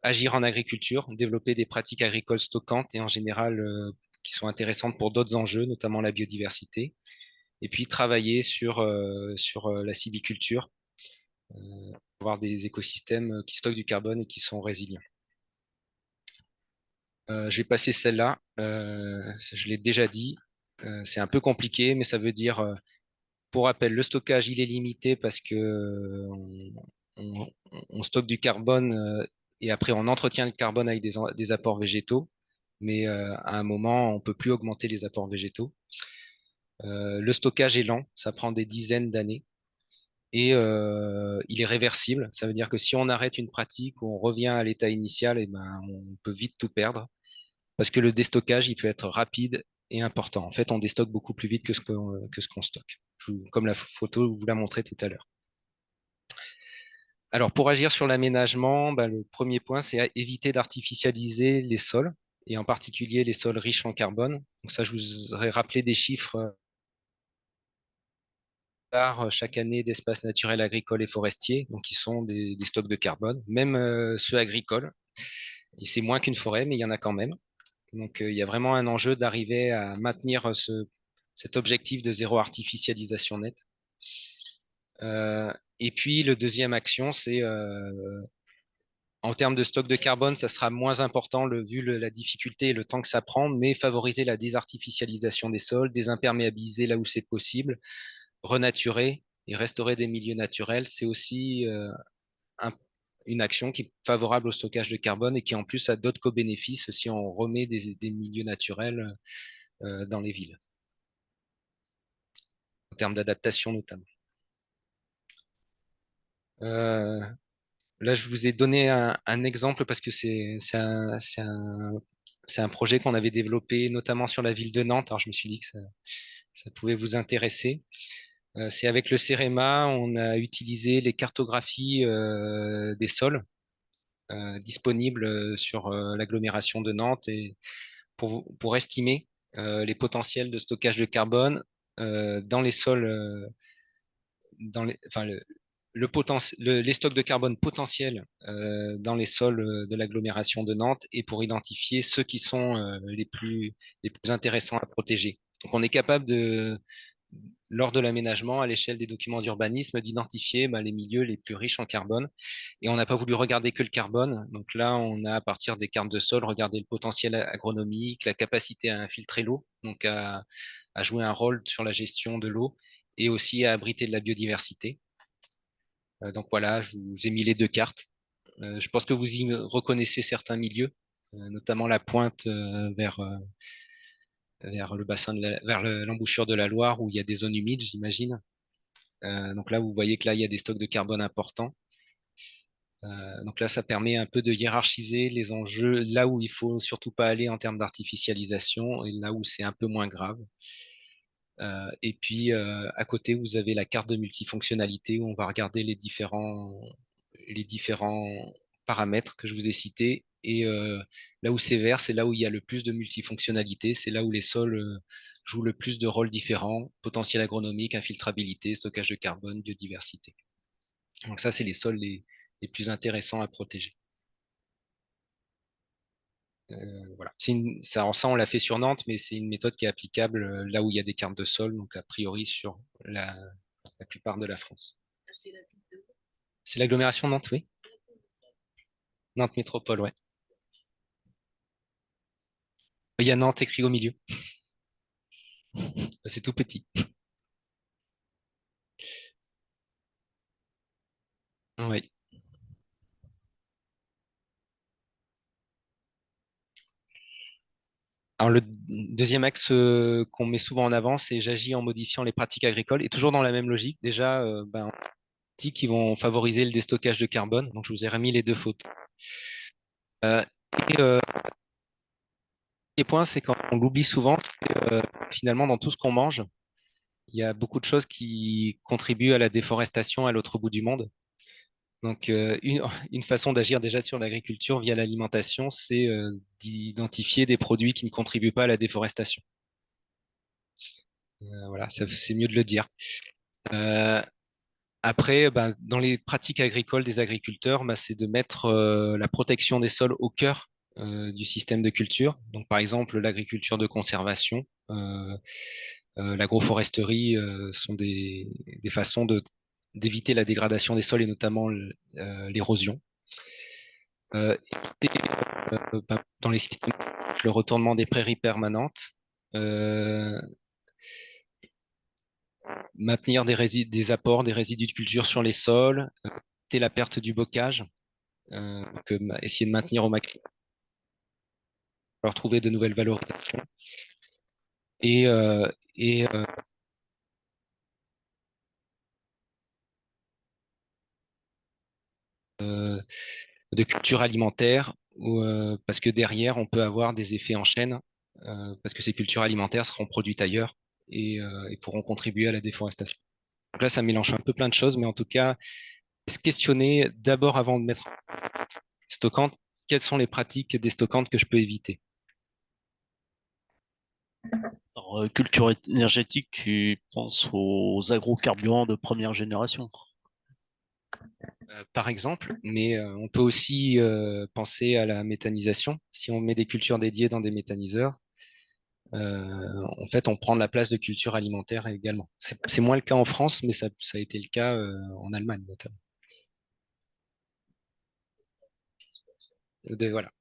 agir en agriculture, développer des pratiques agricoles stockantes et en général qui sont intéressantes pour d'autres enjeux, notamment la biodiversité. Et puis travailler sur la sylviculture, avoir des écosystèmes qui stockent du carbone et qui sont résilients. Je vais passer celle-là. Je l'ai déjà dit. C'est un peu compliqué, mais ça veut dire, pour rappel, le stockage, il est limité parce que on, on stocke du carbone et après on entretient le carbone avec des apports végétaux. Mais à un moment, on ne peut plus augmenter les apports végétaux. Le stockage est lent, ça prend des dizaines d'années. Et il est réversible. Ça veut dire que si on arrête une pratique ou on revient à l'état initial, et ben, on peut vite tout perdre. Parce que le déstockage, il peut être rapide et important. En fait, on déstocke beaucoup plus vite que ce qu'on stocke. Comme la photo vous l'a montré tout à l'heure. Alors, pour agir sur l'aménagement, le premier point, c'est éviter d'artificialiser les sols, et en particulier les sols riches en carbone. Donc ça, je vous aurais rappelé des chiffres chaque année d'espaces naturels agricoles et forestiers, donc qui sont des stocks de carbone, même ceux agricoles. Et c'est moins qu'une forêt, mais il y en a quand même. Donc il y a vraiment un enjeu d'arriver à maintenir cet objectif de zéro artificialisation nette. Et puis, le deuxième action, c'est en termes de stock de carbone, ça sera moins important vu la difficulté et le temps que ça prend, mais favoriser la désartificialisation des sols, désimperméabiliser là où c'est possible, renaturer et restaurer des milieux naturels, c'est aussi un- une action qui est favorable au stockage de carbone et qui en plus a d'autres co-bénéfices si on remet des milieux naturels dans les villes, en termes d'adaptation notamment. Euh, Là, je vous ai donné un exemple parce que c'est un projet qu'on avait développé notamment sur la ville de Nantes. Alors, je me suis dit que ça pouvait vous intéresser. C'est avec le CEREMA, on a utilisé les cartographies des sols disponibles sur l'agglomération de Nantes et pour estimer les potentiels de stockage de carbone dans les sols, enfin, les stocks de carbone potentiels dans les sols de l'agglomération de Nantes et pour identifier ceux qui sont les plus intéressants à protéger. Donc, on est capable lors de l'aménagement, à l'échelle des documents d'urbanisme, d'identifier les milieux les plus riches en carbone. Et on n'a pas voulu regarder que le carbone. Donc là, on a, à partir des cartes de sol, regardé le potentiel agronomique, la capacité à infiltrer l'eau, donc à jouer un rôle sur la gestion de l'eau et aussi à abriter de la biodiversité. Donc voilà, je vous ai mis les deux cartes. Je pense que vous y reconnaissez certains milieux, notamment la pointe vers le bassin vers l'embouchure de la Loire où il y a des zones humides, j'imagine. Donc là, vous voyez que là, il y a des stocks de carbone importants. Donc là, ça permet un peu de hiérarchiser les enjeux, là où il faut surtout pas aller en termes d'artificialisation et là où c'est un peu moins grave. Et puis, à côté, vous avez la carte de multifonctionnalité où on va regarder les différents paramètres que je vous ai cités. Et là où c'est vert, c'est là où il y a le plus de multifonctionnalité, c'est là où les sols jouent le plus de rôles différents, potentiel agronomique, infiltrabilité, stockage de carbone, biodiversité. Donc ça, c'est les sols les plus intéressants à protéger. Voilà. Ça, on l'a fait sur Nantes, mais c'est une méthode qui est applicable là où il y a des cartes de sol, donc a priori sur la plupart de la France. C'est l'agglomération Nantes, oui. Nantes Métropole, ouais. Il y a Nantes écrit au milieu. C'est tout petit. Oui. Alors le deuxième axe qu'on met souvent en avant, c'est j'agis en modifiant les pratiques agricoles et toujours dans la même logique. Déjà, pratiques qui vont favoriser le déstockage de carbone. Donc je vous ai remis les deux photos. Euh, et le point, c'est quand on l'oublie souvent, finalement dans tout ce qu'on mange, il y a beaucoup de choses qui contribuent à la déforestation à l'autre bout du monde. Donc, une façon d'agir déjà sur l'agriculture via l'alimentation, c'est d'identifier des produits qui ne contribuent pas à la déforestation. Voilà, c'est mieux de le dire. Euh, Après, dans les pratiques agricoles des agriculteurs, c'est de mettre la protection des sols au cœur du système de culture. Donc, par exemple, l'agriculture de conservation, l'agroforesterie sont des façons d'éviter la dégradation des sols et notamment l'érosion. Et, dans les systèmes, le retournement des prairies permanentes, euh, maintenir des apports, des résidus de culture sur les sols, éviter la perte du bocage, essayer de maintenir au maximum, leur trouver de nouvelles valorisations. Et, euh, et de culture alimentaire, parce que derrière, on peut avoir des effets en chaîne, parce que ces cultures alimentaires seront produites ailleurs et pourront contribuer à la déforestation. Donc là, ça mélange un peu plein de choses, mais en tout cas, se questionner d'abord avant de mettre stockante, quelles sont les pratiques des stockantes que je peux éviter. Alors, culture énergétique, tu penses aux agrocarburants de première génération. Par exemple, mais on peut aussi penser à la méthanisation. Si on met des cultures dédiées dans des méthaniseurs, en fait, on prend la place de cultures alimentaires également. C'est moins le cas en France, mais ça a été le cas en Allemagne notamment. Voilà,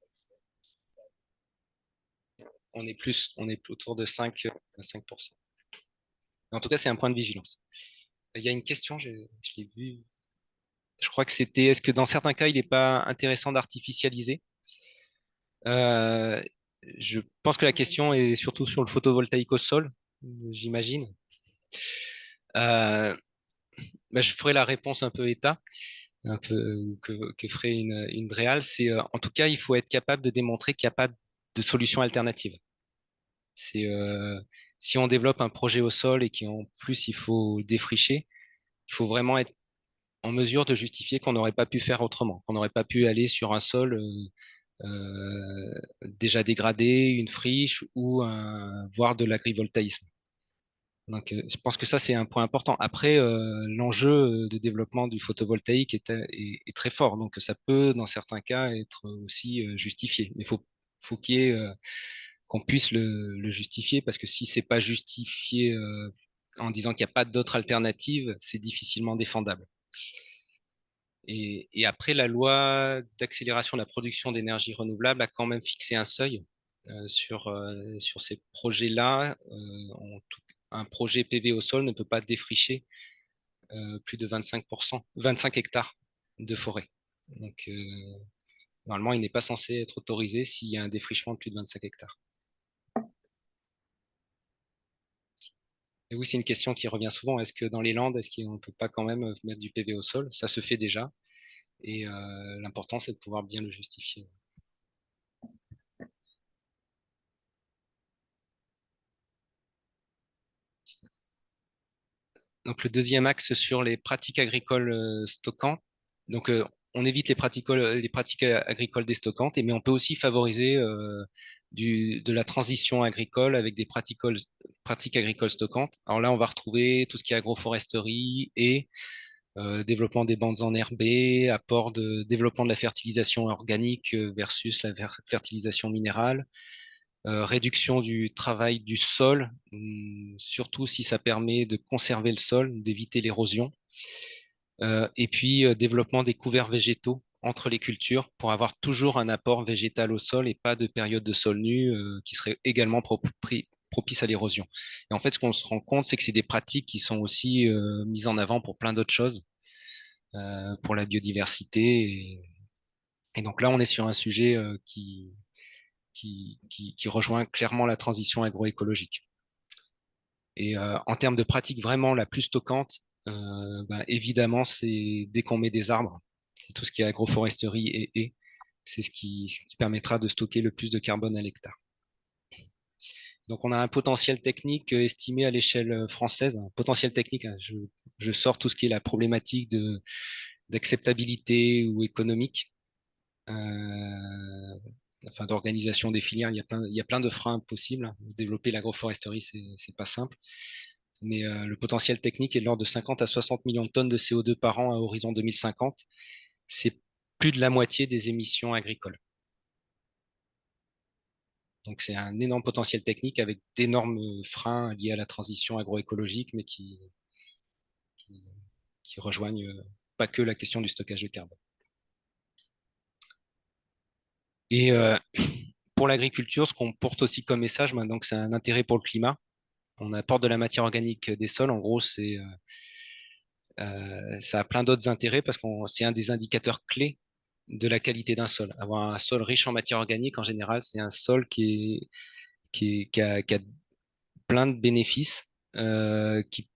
on est autour de 5%. En tout cas, c'est un point de vigilance. Il y a une question, je l'ai vu. Je crois que c'était, est-ce que dans certains cas, il n'est pas intéressant d'artificialiser? Euh, je pense que la question est surtout sur le photovoltaïque au sol, j'imagine. Euh, je ferai la réponse un peu état, un peu que ferait une Dreal. C'est en tout cas, il faut être capable de démontrer qu'il n'y a pas de solution alternative. C'est si on développe un projet au sol et qu'en plus il faut défricher, il faut vraiment être en mesure de justifier qu'on n'aurait pas pu faire autrement, qu'on n'aurait pas pu aller sur un sol déjà dégradé, une friche ou voire de l'agrivoltaïsme. Donc, je pense que ça, c'est un point important. Après, l'enjeu de développement du photovoltaïque est très fort. Donc, ça peut, dans certains cas, être aussi justifié. Mais faut qu'il y ait, qu'on puisse le justifier, parce que si c'est pas justifié en disant qu'il n'y a pas d'autre alternative, c'est difficilement défendable. Et après, la loi d'accélération de la production d'énergie renouvelable a quand même fixé un seuil sur ces projets-là. Un projet PV au sol ne peut pas défricher plus de 25%, 25 hectares de forêt. Donc, normalement, il n'est pas censé être autorisé s'il y a un défrichement de plus de 25 hectares. Et oui, c'est une question qui revient souvent. Est-ce que dans les Landes, est-ce qu'on ne peut pas quand même mettre du PV au sol? Ça se fait déjà. Et l'important, c'est de pouvoir bien le justifier. Donc, le deuxième axe sur les pratiques agricoles stockantes. Donc, on évite les pratiques agricoles destockantes, mais on peut aussi favoriser de la transition agricole avec des pratiques agricoles stockantes. Alors là, on va retrouver tout ce qui est agroforesterie et développement des bandes enherbées, développement de la fertilisation organique versus la fertilisation minérale, réduction du travail du sol, surtout si ça permet de conserver le sol, d'éviter l'érosion, et puis développement des couverts végétaux entre les cultures pour avoir toujours un apport végétal au sol et pas de période de sol nu qui serait également propice à l'érosion. Et en fait, ce qu'on se rend compte, c'est que c'est des pratiques qui sont aussi mises en avant pour plein d'autres choses, pour la biodiversité. Et donc là, on est sur un sujet qui rejoint clairement la transition agroécologique. Et en termes de pratique vraiment la plus stockante, évidemment, c'est dès qu'on met des arbres, c'est tout ce qui est agroforesterie et c'est ce qui permettra de stocker le plus de carbone à l'hectare. Donc on a un potentiel technique estimé à l'échelle française, un potentiel technique, hein, je sors tout ce qui est la problématique d'acceptabilité ou économique, enfin d'organisation des filières, il y a plein de freins possibles. Développer l'agroforesterie, c'est pas simple. Mais le potentiel technique est de l'ordre de 50 à 60 millions de tonnes de CO2 par an à horizon 2050. C'est plus de la moitié des émissions agricoles. Donc c'est un énorme potentiel technique avec d'énormes freins liés à la transition agroécologique, mais qui rejoignent pas que la question du stockage de carbone. Et pour l'agriculture, ce qu'on porte aussi comme message, donc c'est un intérêt pour le climat. On apporte de la matière organique des sols. En gros, ça a plein d'autres intérêts parce que c'est un des indicateurs clés de la qualité d'un sol. Avoir un sol riche en matière organique, en général, c'est un sol qui a plein de bénéfices, qui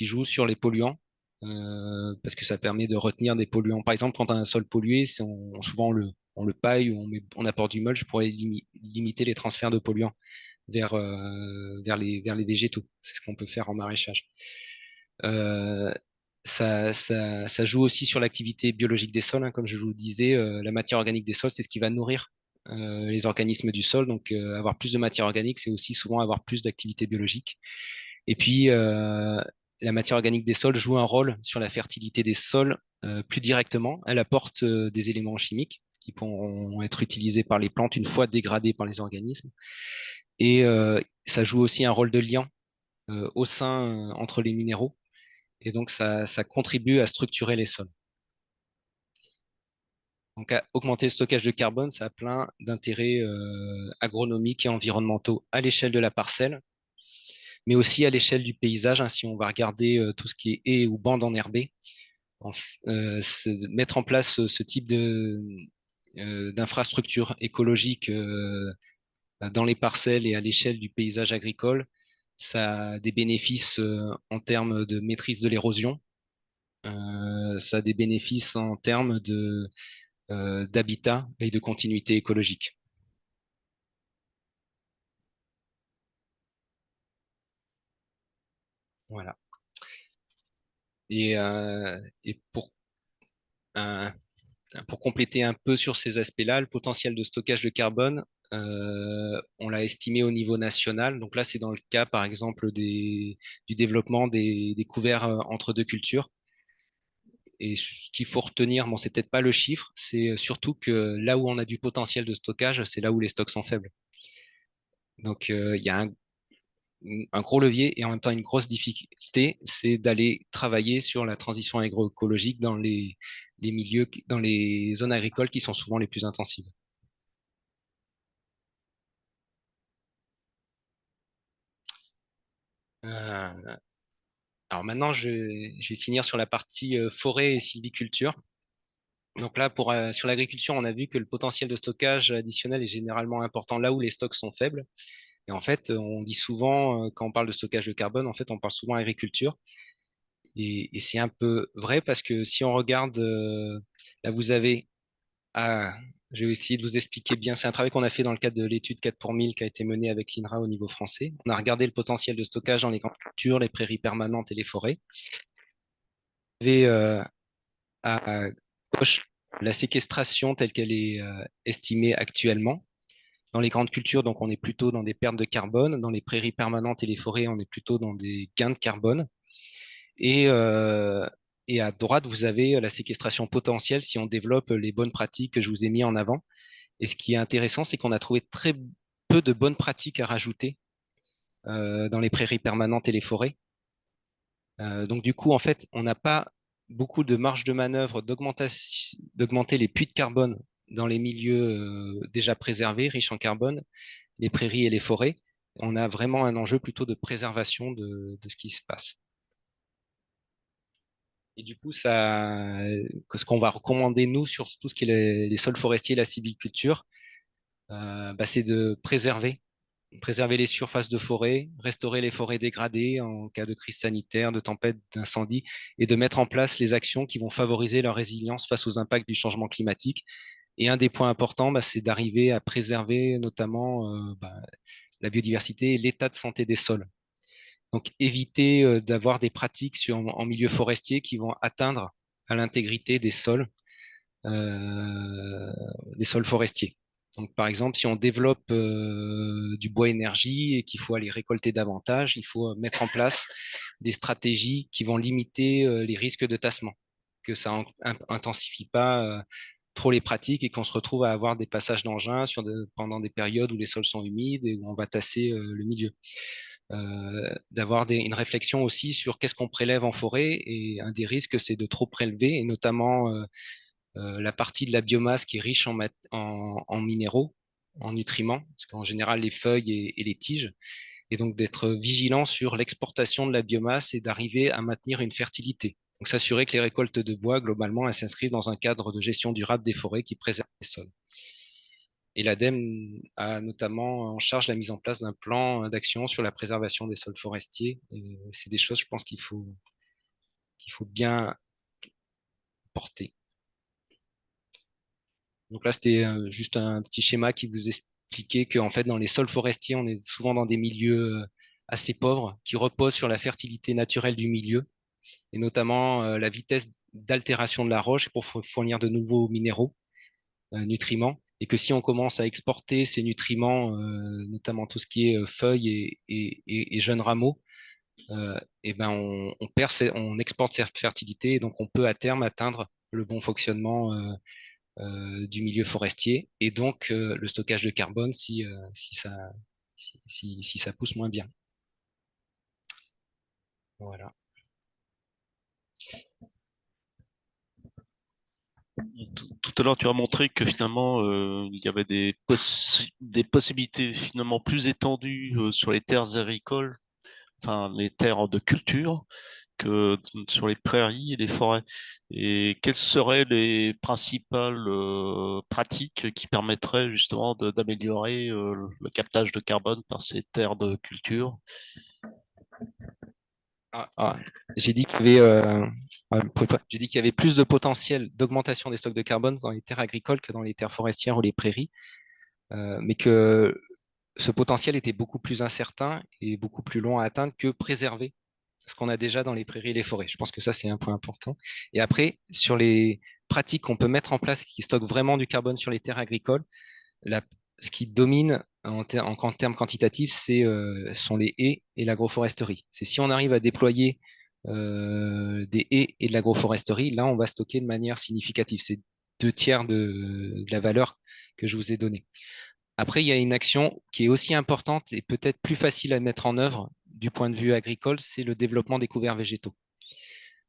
joue sur les polluants, parce que ça permet de retenir des polluants. Par exemple, quand on a un sol pollué, souvent on le paille ou on apporte du mulch pour limiter les transferts de polluants vers les végétaux. C'est ce qu'on peut faire en maraîchage. ça joue aussi sur l'activité biologique des sols, hein. Comme je vous disais, la matière organique des sols, c'est ce qui va nourrir les organismes du sol. Donc, avoir plus de matière organique, c'est aussi souvent avoir plus d'activité biologique. Et puis, la matière organique des sols joue un rôle sur la fertilité des sols plus directement. Elle apporte des éléments chimiques qui pourront être utilisés par les plantes une fois dégradés par les organismes. Et ça joue aussi un rôle de lien au sein entre les minéraux. Et donc, ça contribue à structurer les sols. Donc, à augmenter le stockage de carbone, ça a plein d'intérêts agronomiques et environnementaux à l'échelle de la parcelle, mais aussi à l'échelle du paysage, hein. Si on va regarder tout ce qui est haies ou bandes enherbées, mettre en place ce type d'infrastructure écologique dans les parcelles et à l'échelle du paysage agricole, ça a des bénéfices en termes de maîtrise de l'érosion, ça a des bénéfices en termes d'habitat et de continuité écologique. Voilà. Et euh, pour compléter un peu sur ces aspects-là, le potentiel de stockage de carbone, on l'a estimé au niveau national. Donc là, c'est dans le cas, par exemple, du développement des couverts entre deux cultures. Et ce qu'il faut retenir, bon, c'est peut-être pas le chiffre, c'est surtout que là où on a du potentiel de stockage, c'est là où les stocks sont faibles. Donc, il y a un gros levier et en même temps une grosse difficulté, c'est d'aller travailler sur la transition agroécologique dans les milieux, dans les zones agricoles qui sont souvent les plus intensives. Euh, alors maintenant, je vais finir sur la partie forêt et sylviculture. Donc là, sur l'agriculture, on a vu que le potentiel de stockage additionnel est généralement important là où les stocks sont faibles. Et en fait, on dit souvent, quand on parle de stockage de carbone, en fait, on parle souvent agriculture. Et c'est un peu vrai parce que si on regarde, là, vous avez, ah, je vais essayer de vous expliquer bien. C'est un travail qu'on a fait dans le cadre de l'étude 4 pour 1000 qui a été menée avec l'INRA au niveau français. On a regardé le potentiel de stockage dans les grandes cultures, les prairies permanentes et les forêts. Vous avez à gauche la séquestration telle qu'elle est estimée actuellement. Dans les grandes cultures, donc on est plutôt dans des pertes de carbone. Dans les prairies permanentes et les forêts, on est plutôt dans des gains de carbone. Et, euh, et à droite, vous avez la séquestration potentielle si on développe les bonnes pratiques que je vous ai mis en avant. Et ce qui est intéressant, c'est qu'on a trouvé très peu de bonnes pratiques à rajouter dans les prairies permanentes et les forêts. Donc du coup, en fait, on n'a pas beaucoup de marge de manœuvre d'augmenter les puits de carbone dans les milieux déjà préservés, riches en carbone, les prairies et les forêts. On a vraiment un enjeu plutôt de préservation de ce qui se passe. Et du coup, ce qu'on va recommander, nous, sur tout ce qui est les sols forestiers et la sylviculture, c'est de préserver les surfaces de forêt, restaurer les forêts dégradées en cas de crise sanitaire, de tempête, d'incendie, et de mettre en place les actions qui vont favoriser leur résilience face aux impacts du changement climatique. Et un des points importants, c'est d'arriver à préserver notamment la biodiversité et l'état de santé des sols. Donc, éviter d'avoir des pratiques en milieu forestier qui vont atteindre à l'intégrité des sols forestiers. Donc, par exemple, si on développe du bois énergie et qu'il faut aller récolter davantage, il faut mettre en place des stratégies qui vont limiter les risques de tassement, que ça intensifie pas trop les pratiques et qu'on se retrouve à avoir des passages d'engins pendant des périodes où les sols sont humides et où on va tasser le milieu. D'avoir une réflexion aussi sur qu'est-ce qu'on prélève en forêt et un des risques, c'est de trop prélever et notamment la partie de la biomasse qui est riche en minéraux, en nutriments, parce qu'en général les feuilles et les tiges, et donc d'être vigilant sur l'exportation de la biomasse et d'arriver à maintenir une fertilité. Donc s'assurer que les récoltes de bois, globalement, elles s'inscrivent dans un cadre de gestion durable des forêts qui préserve les sols. Et l'ADEME a notamment en charge la mise en place d'un plan d'action sur la préservation des sols forestiers. Et c'est des choses, je pense, qu'il faut bien porter. Donc là, c'était juste un petit schéma qui vous expliquait qu'en fait, dans les sols forestiers, on est souvent dans des milieux assez pauvres qui reposent sur la fertilité naturelle du milieu. et notamment la vitesse d'altération de la roche pour fournir de nouveaux minéraux, nutriments, et que si on commence à exporter ces nutriments, notamment tout ce qui est feuilles et jeunes rameaux, et ben on exporte cette fertilité, et donc on peut à terme atteindre le bon fonctionnement du milieu forestier, et donc le stockage de carbone si ça pousse moins bien. Voilà. Tout à l'heure, tu as montré que finalement, il y avait des possibilités finalement plus étendues sur les terres agricoles, enfin les terres de culture, que sur les prairies et les forêts. Et quelles seraient les principales pratiques qui permettraient justement d'améliorer le captage de carbone par ces terres de culture? Ah, j'ai dit qu'il y avait, j'ai dit qu'il y avait plus de potentiel d'augmentation des stocks de carbone dans les terres agricoles que dans les terres forestières ou les prairies, mais que ce potentiel était beaucoup plus incertain et beaucoup plus long à atteindre que préserver ce qu'on a déjà dans les prairies et les forêts. Je pense que ça, c'est un point important. Et après, sur les pratiques qu'on peut mettre en place qui stockent vraiment du carbone sur les terres agricoles, la- ce qui domine en termes quantitatifs, sont les haies et l'agroforesterie. C'est si on arrive à déployer des haies et de l'agroforesterie, là, on va stocker de manière significative. C'est 2 tiers de la valeur que je vous ai donnée. Après, il y a une action qui est aussi importante et peut-être plus facile à mettre en œuvre du point de vue agricole, c'est le développement des couverts végétaux.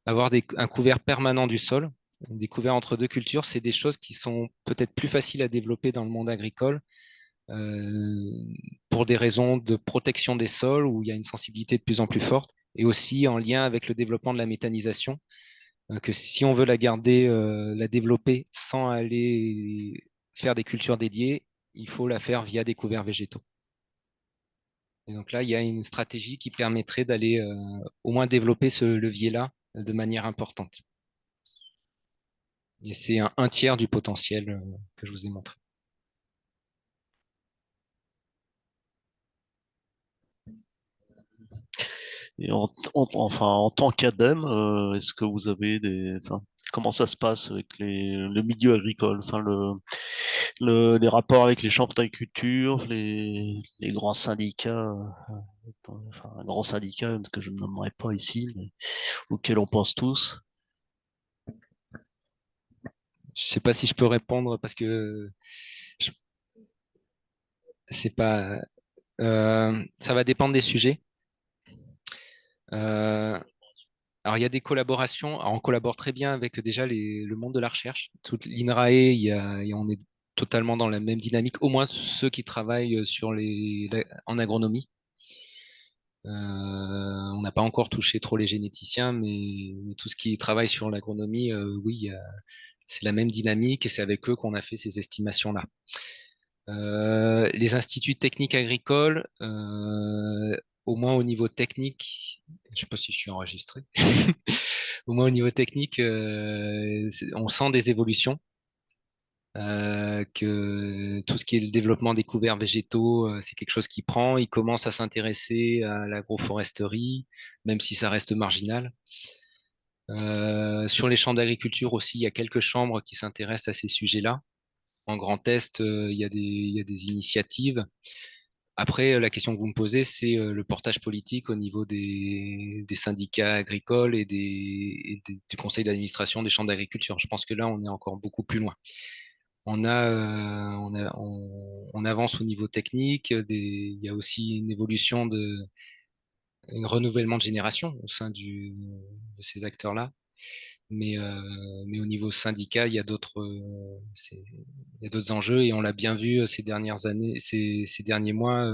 Avoir un couvert permanent du sol, des couverts entre deux cultures, c'est des choses qui sont peut-être plus faciles à développer dans le monde agricole euh, pour des raisons de protection des sols où il y a une sensibilité de plus en plus forte et aussi en lien avec le développement de la méthanisation, que si on veut la garder, la développer sans aller faire des cultures dédiées, il faut la faire via des couverts végétaux. Et donc là, il y a une stratégie qui permettrait d'aller au moins développer ce levier-là de manière importante. Et c'est un tiers du potentiel que je vous ai montré. Et enfin, en tant qu'ADEME, est-ce que vous avez enfin, comment ça se passe avec le milieu agricole, enfin les rapports avec les chambres d'agriculture, les grands syndicats, enfin un grand syndicat que je ne nommerai pas ici, mais auquel on pense tous. Je ne sais pas si je peux répondre parce que je- c'est pas. Ça va dépendre des sujets. Euh, alors, il y a des collaborations. Alors, on collabore très bien avec déjà le monde de la recherche. Toute l'INRAE, on est totalement dans la même dynamique, au moins ceux qui travaillent en agronomie. On n'a pas encore touché trop les généticiens, mais tout ce qui travaille sur l'agronomie, oui, c'est la même dynamique et c'est avec eux qu'on a fait ces estimations-là. Les instituts techniques agricoles, au moins au niveau technique, je ne sais pas si je suis enregistré, au moins au niveau technique, on sent des évolutions, que tout ce qui est le développement des couverts végétaux, c'est quelque chose qui prend. Ils commencent à s'intéresser à l'agroforesterie, même si ça reste marginal. Sur les champs d'agriculture aussi, il y a quelques chambres qui s'intéressent à ces sujets-là. En Grand Est, il y a des initiatives. Après, la question que vous me posez, c'est le portage politique au niveau des syndicats agricoles du conseil d'administration des chambres d'agriculture. Je pense que là, on est encore beaucoup plus loin. On avance au niveau technique. Il y a aussi une évolution un renouvellement de génération au sein de ces acteurs-là. Mais au niveau syndicat, il y a d'autres enjeux et on l'a bien vu ces dernières années, ces derniers mois,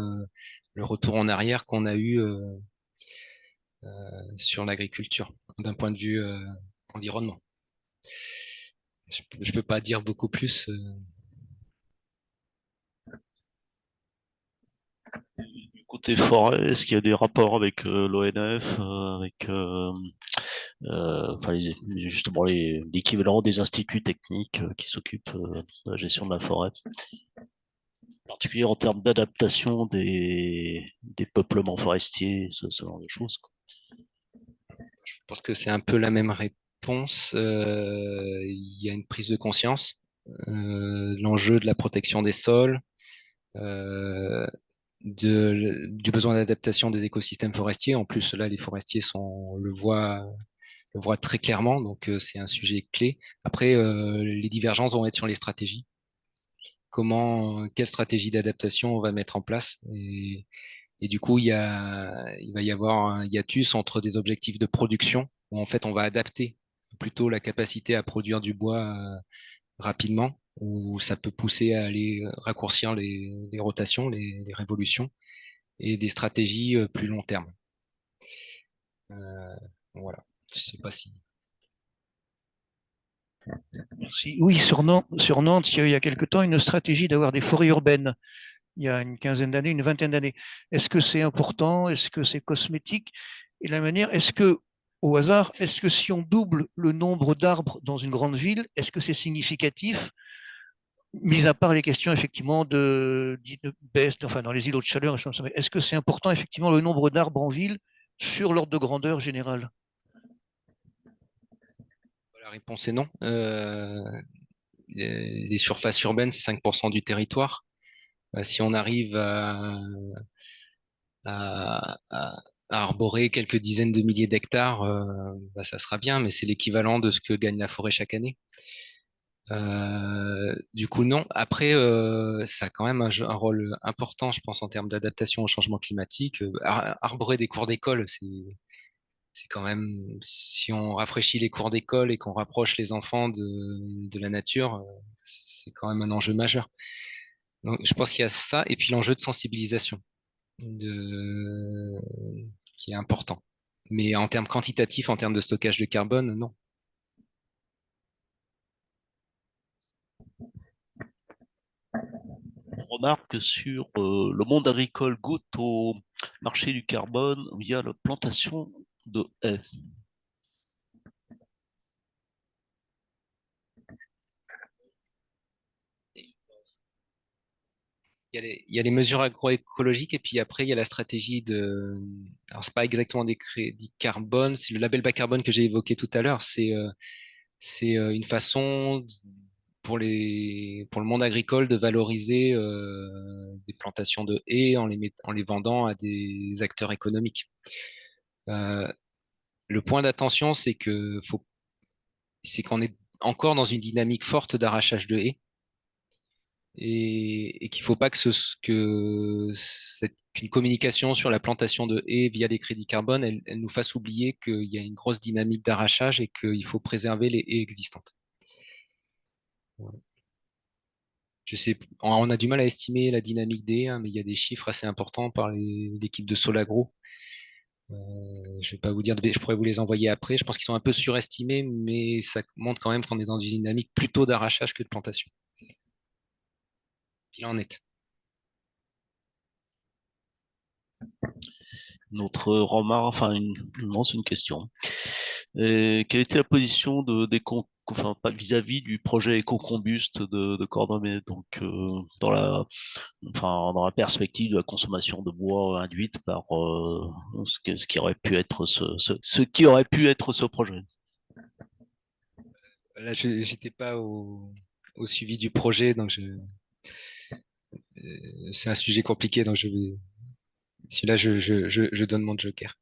le retour en arrière qu'on a eu sur l'agriculture d'un point de vue environnement. Je peux pas dire beaucoup plus. Côté forêt, est-ce qu'il y a des rapports avec l'ONF, avec enfin, justement l'équivalent des instituts techniques qui s'occupent de la gestion de la forêt, en particulier en termes d'adaptation des peuplements forestiers, ce genre de choses, quoi. pense que c'est un peu la même réponse. Il y a une prise de conscience, l'enjeu de la protection des sols, euh, du besoin d'adaptation des écosystèmes forestiers. En plus, là, les forestiers le voient très clairement, donc c'est un sujet clé. Après, les divergences vont être sur les stratégies. Quelle stratégie d'adaptation on va mettre en place? Et du coup, il va y avoir un hiatus entre des objectifs de production, où en fait, on va adapter plutôt la capacité à produire du bois rapidement, où ça peut pousser à aller raccourcir les rotations, les révolutions, et des stratégies plus long terme. Voilà. Je sais pas si. Oui, sur Nantes, il y a quelque temps une stratégie d'avoir des forêts urbaines. Il y a une quinzaine d'années, une vingtaine d'années. Est-ce que c'est important? Est-ce que c'est cosmétique? Et la manière, est-ce que, au hasard, est-ce que si on double le nombre d'arbres dans une grande ville, est-ce que c'est significatif, mis à part les questions effectivement de baisse, enfin dans les îlots de chaleur, est-ce que c'est important effectivement le nombre d'arbres en ville sur l'ordre de grandeur générale? La réponse est non. Les surfaces urbaines, c'est 5% du territoire. Si on arrive à arborer quelques dizaines de milliers d'hectares, bah, ça sera bien, mais c'est l'équivalent de ce que gagne la forêt chaque année. Du coup, non. Après, ça a quand même un rôle important, je pense, en termes d'adaptation au changement climatique. Arborer des cours d'école, c'est quand même, si on rafraîchit les cours d'école et qu'on rapproche les enfants de la nature, c'est quand même un enjeu majeur. Donc, je pense qu'il y a ça, et puis l'enjeu de sensibilisation de... qui est important. Mais en termes quantitatifs, en termes de stockage de carbone, non. On remarque que sur le monde agricole goûte au marché du carbone via la plantation de haies. Il y a les mesures agroécologiques et puis après, il y a la stratégie Alors, c'est pas exactement des crédits carbone, c'est le label bas carbone que j'ai évoqué tout à l'heure. C'est une façon pour le monde agricole de valoriser des plantations de haies en les vendant à des acteurs économiques. Euh, le point d'attention, c'est qu'on est encore dans une dynamique forte d'arrachage de haies et qu'il ne faut pas qu'une communication sur la plantation de haies via des crédits carbone, elle nous fasse oublier qu'il y a une grosse dynamique d'arrachage et qu'il faut préserver les haies existantes. Voilà. Je sais, on a du mal à estimer la dynamique des haies, hein, mais il y a des chiffres assez importants par l'équipe de Solagro. Je vais pas vous dire, je pourrais vous les envoyer après. Je pense qu'ils sont un peu surestimés, mais ça montre quand même qu'on est dans une dynamique plutôt d'arrachage que de plantation. Il en est. Notre remarque, non, c'est une question. Et quelle était la position enfin, pas vis-à-vis du projet éco-combuste de Cordemais, donc dans la perspective de la consommation de bois induite par ce qui aurait pu être ce qui aurait pu être ce projet. Là, je n'étais pas au suivi du projet, donc c'est un sujet compliqué, donc celui-là, je donne mon joker.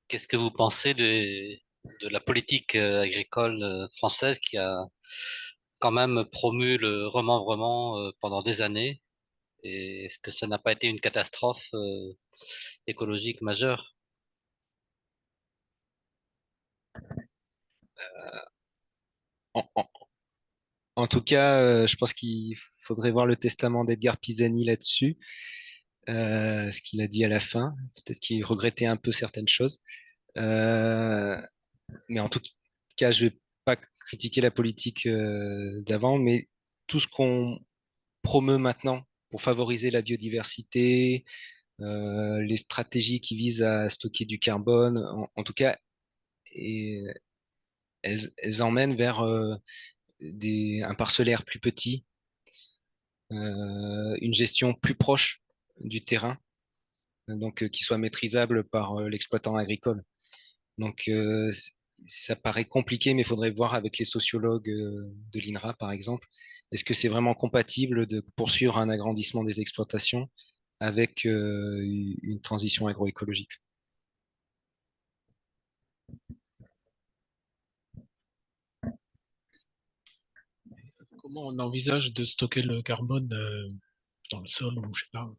Qu'est-ce que vous pensez de la politique agricole française qui a quand même promu le remembrement pendant des années? Et est-ce que ça n'a pas été une catastrophe écologique majeure? En, en- en tout cas, je pense qu'il faudrait voir le testament d'Edgar Pisani là-dessus, ce qu'il a dit à la fin. Peut-être qu'il regrettait un peu certaines choses. Euh, mais en tout cas, je vais pas critiquer la politique d'avant, mais tout ce qu'on promeut maintenant pour favoriser la biodiversité, les stratégies qui visent à stocker du carbone, en tout cas, et elles emmènent vers un parcellaire plus petit, une gestion plus proche du terrain, donc qui soit maîtrisable par l'exploitant agricole. Donc ça paraît compliqué, mais il faudrait voir avec les sociologues de l'INRA, par exemple. Est-ce que c'est vraiment compatible de poursuivre un agrandissement des exploitations avec une transition agroécologique? Comment on envisage de stocker le carbone dans le sol ou je sais pas.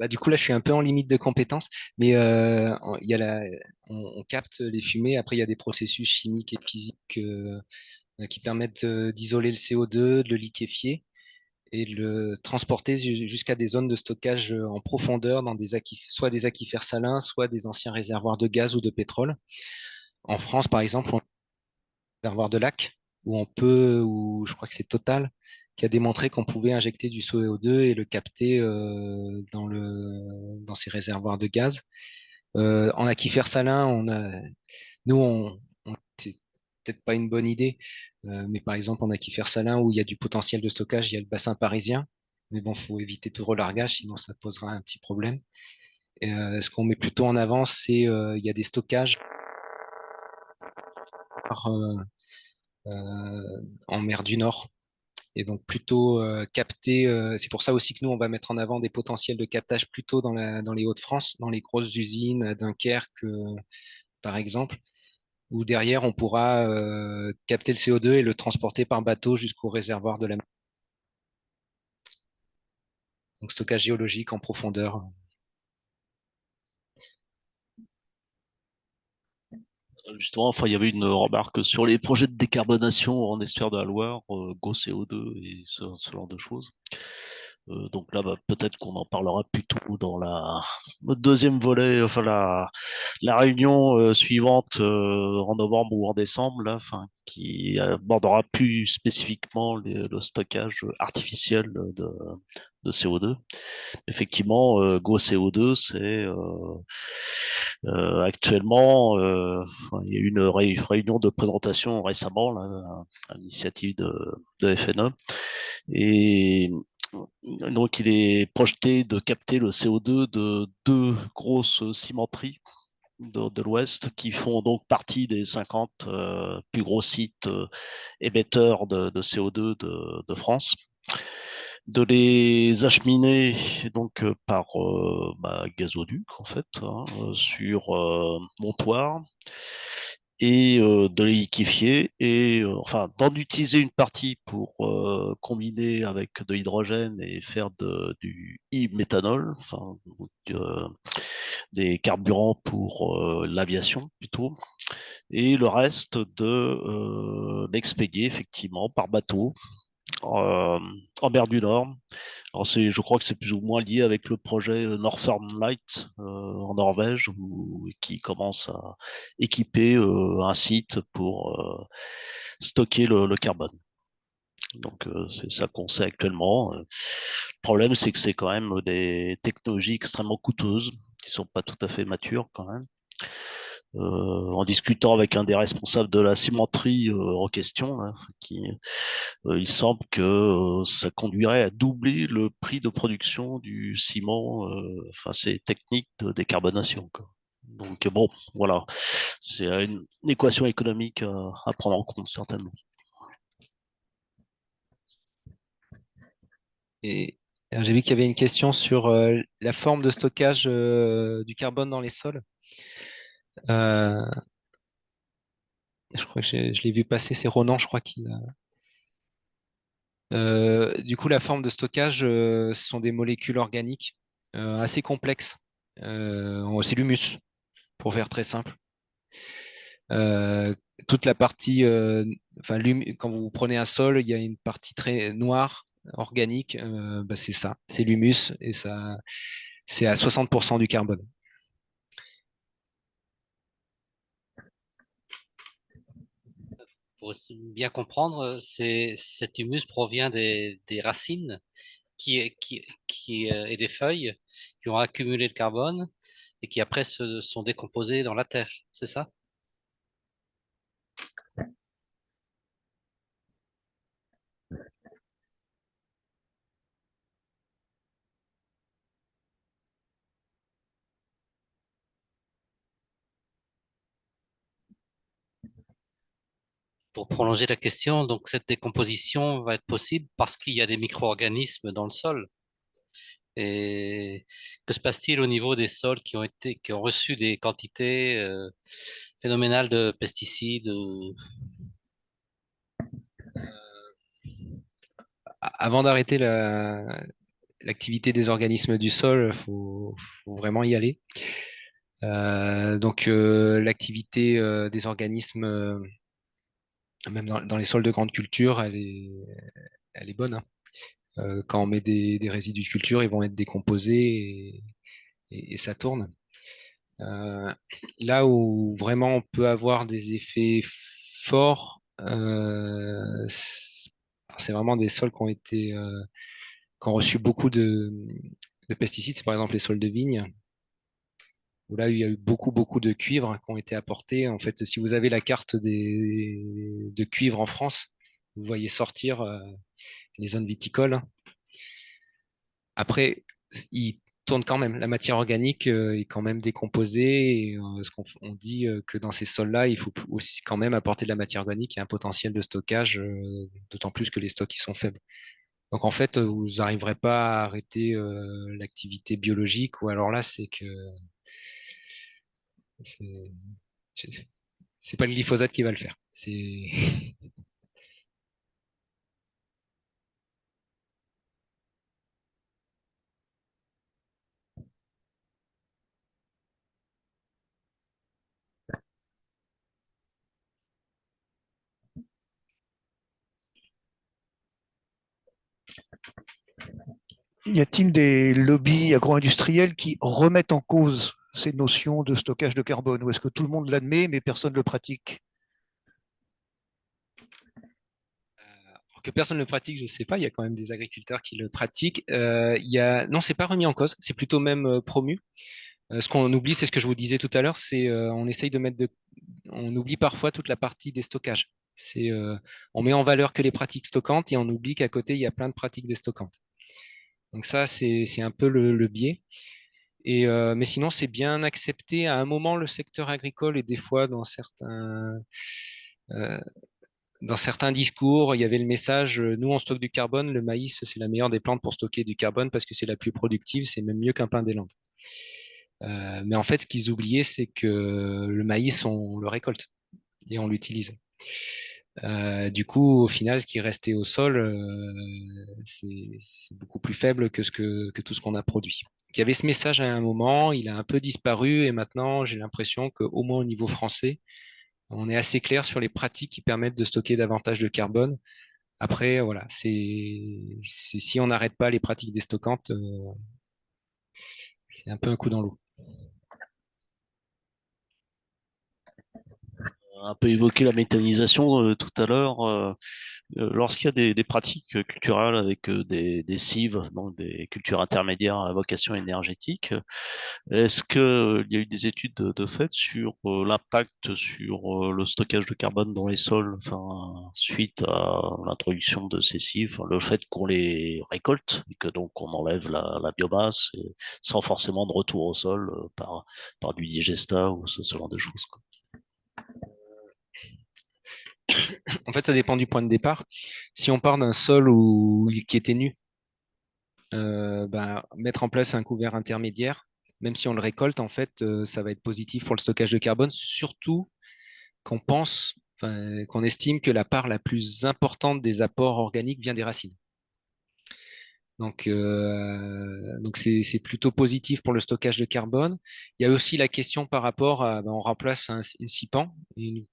Du coup, là, je suis un peu en limite de compétences, mais il y a on capte les fumées. Après, il y a des processus chimiques et physiques qui permettent d'isoler le CO2, de le liquéfier et de le transporter jusqu'à des zones de stockage en profondeur dans soit des aquifères salins, soit des anciens réservoirs de gaz ou de pétrole. En France, par exemple, on a un réservoir de lac où je crois que c'est Total, qui a démontré qu'on pouvait injecter du CO2 et le capter dans ces réservoirs de gaz. En aquifère salin, c'est peut-être pas une bonne idée, mais par exemple en aquifère salin où il y a du potentiel de stockage, il y a le bassin parisien. Mais bon, faut éviter tout relargage, sinon ça posera un petit problème. Ce qu'on met plutôt en avant, c'est il y a des stockages en mer du Nord. Et donc plutôt capter, c'est pour ça aussi que nous, on va mettre en avant des potentiels de captage plutôt dans les Hauts-de-France, dans les grosses usines, à Dunkerque, par exemple, où derrière, on pourra capter le CO2 et le transporter par bateau jusqu'au réservoir de la mer. Donc stockage géologique en profondeur. Justement, enfin, il y avait une remarque sur les projets de décarbonation en estuaire de la Loire, Go CO2 et ce genre de choses. Donc là, bah, peut-être qu'on en parlera plutôt dans le deuxième volet, enfin la réunion suivante en novembre ou en décembre, là, enfin, qui abordera plus spécifiquement le stockage artificiel de CO2. Effectivement, Go CO2, c'est actuellement, il y a eu une réunion de présentation récemment là, à l'initiative de FNE. Et donc, il est projeté de capter le CO2 de deux grosses cimenteries de l'Ouest qui font donc partie des 50 plus gros sites émetteurs de CO2 de France, de les acheminer donc par gazoduc en fait, hein, sur Montoire et de les liquéfier et enfin d'en utiliser une partie pour combiner avec de l'hydrogène et faire du e-méthanol, enfin des carburants pour l'aviation plutôt, et le reste de l'expédier effectivement par bateau euh, en mer du Nord. Alors je crois que c'est plus ou moins lié avec le projet Northern Light en Norvège, qui commence à équiper un site pour stocker le carbone. Donc c'est ça qu'on sait actuellement. Le problème, c'est que c'est quand même des technologies extrêmement coûteuses, qui sont pas tout à fait matures quand même. En discutant avec un des responsables de la cimenterie en question, là, il semble que ça conduirait à doubler le prix de production du ciment. Enfin, c'est technique de décarbonation, quoi. Donc bon, voilà, c'est une équation économique à prendre en compte certainement. Et alors, j'ai vu qu'il y avait une question sur la forme de stockage du carbone dans les sols. Euh, je crois que je l'ai vu passer, c'est Ronan, je crois qu'il a. Du coup, la forme de stockage, ce sont des molécules organiques assez complexes. C'est l'humus, pour faire très simple. Euh, toute la partie, enfin, quand vous prenez un sol, il y a une partie très noire, organique, c'est ça, c'est l'humus, et ça, c'est à 60% du carbone. Pour pour bien comprendre, cet humus provient des racines et des feuilles qui ont accumulé le carbone et qui après se sont décomposées dans la terre, c'est ça? Pour prolonger la question, donc cette décomposition va être possible parce qu'il y a des micro-organismes dans le sol. Et que se passe-t-il au niveau des sols qui ont reçu des quantités phénoménales de pesticides Avant d'arrêter l'activité des organismes du sol, faut vraiment y aller. Donc l'activité des organismes, même dans les sols de grande culture, elle est bonne, hein. Quand on met des résidus de culture, ils vont être décomposés et ça tourne. Là où vraiment on peut avoir des effets forts, c'est vraiment des sols qui ont reçu beaucoup de pesticides. C'est par exemple les sols de vigne, où là il y a eu beaucoup de cuivre qui ont été apportés. En fait, si vous avez la carte de cuivre en France, vous voyez sortir les zones viticoles. Après, il tourne quand même. La matière organique est quand même décomposée. Et, ce qu'on on dit que dans ces sols-là, il faut aussi quand même apporter de la matière organique. Il y a un potentiel de stockage, d'autant plus que les stocks ils sont faibles. Donc en fait, vous n'arriverez pas à arrêter l'activité biologique, ou alors là, c'est que c'est c'est pas le glyphosate qui va le faire. C'est Y a-t-il des lobbies agro-industriels qui remettent en cause ces notions de stockage de carbone, ou est-ce que tout le monde l'admet mais personne ne le pratique? que personne ne le pratique, je ne sais pas. Il y a quand même des agriculteurs qui le pratiquent. Non, c'est pas remis en cause. C'est plutôt même promu. Ce qu'on oublie, c'est ce que je vous disais tout à l'heure, c'est on essaye de on oublie parfois toute la partie des stockages. On met en valeur que les pratiques stockantes et on oublie qu'à côté, il y a plein de pratiques destockantes. Donc ça, c'est un peu le biais. Mais sinon, c'est bien accepté. À un moment, le secteur agricole et des fois euh, dans certains discours, il y avait le message, nous, on stocke du carbone, le maïs, c'est la meilleure des plantes pour stocker du carbone parce que c'est la plus productive, c'est même mieux qu'un pain des Landes. Mais en fait, ce qu'ils oubliaient, c'est que le maïs, on le récolte et on l'utilise. Du coup, au final, ce qui restait au sol, c'est beaucoup plus faible que tout ce qu'on a produit. Donc, il y avait ce message à un moment, il a un peu disparu et maintenant, j'ai l'impression qu'au moins au niveau français, on est assez clair sur les pratiques qui permettent de stocker davantage de carbone. Après, voilà, si on n'arrête pas les pratiques destockantes, c'est un peu un coup dans l'eau. Un peu évoqué la méthanisation tout à l'heure. Lorsqu'il y a des pratiques culturelles avec des cives, donc des cultures intermédiaires à vocation énergétique, est-ce qu'il y a eu des études de fait sur l'impact sur le stockage de carbone dans les sols, enfin, suite à l'introduction de ces cives, enfin, le fait qu'on les récolte et que donc on enlève la biomasse sans forcément de retour au sol par du digestat ou ce genre de choses, quoi. En fait, ça dépend du point de départ. Si on part d'un sol qui était nu, mettre en place un couvert intermédiaire, même si on le récolte, en fait, ça va être positif pour le stockage de carbone, surtout qu'on estime que la part la plus importante des apports organiques vient des racines. Donc c'est plutôt positif pour le stockage de carbone. Il y a aussi la question par rapport à, on remplace une CIPAN,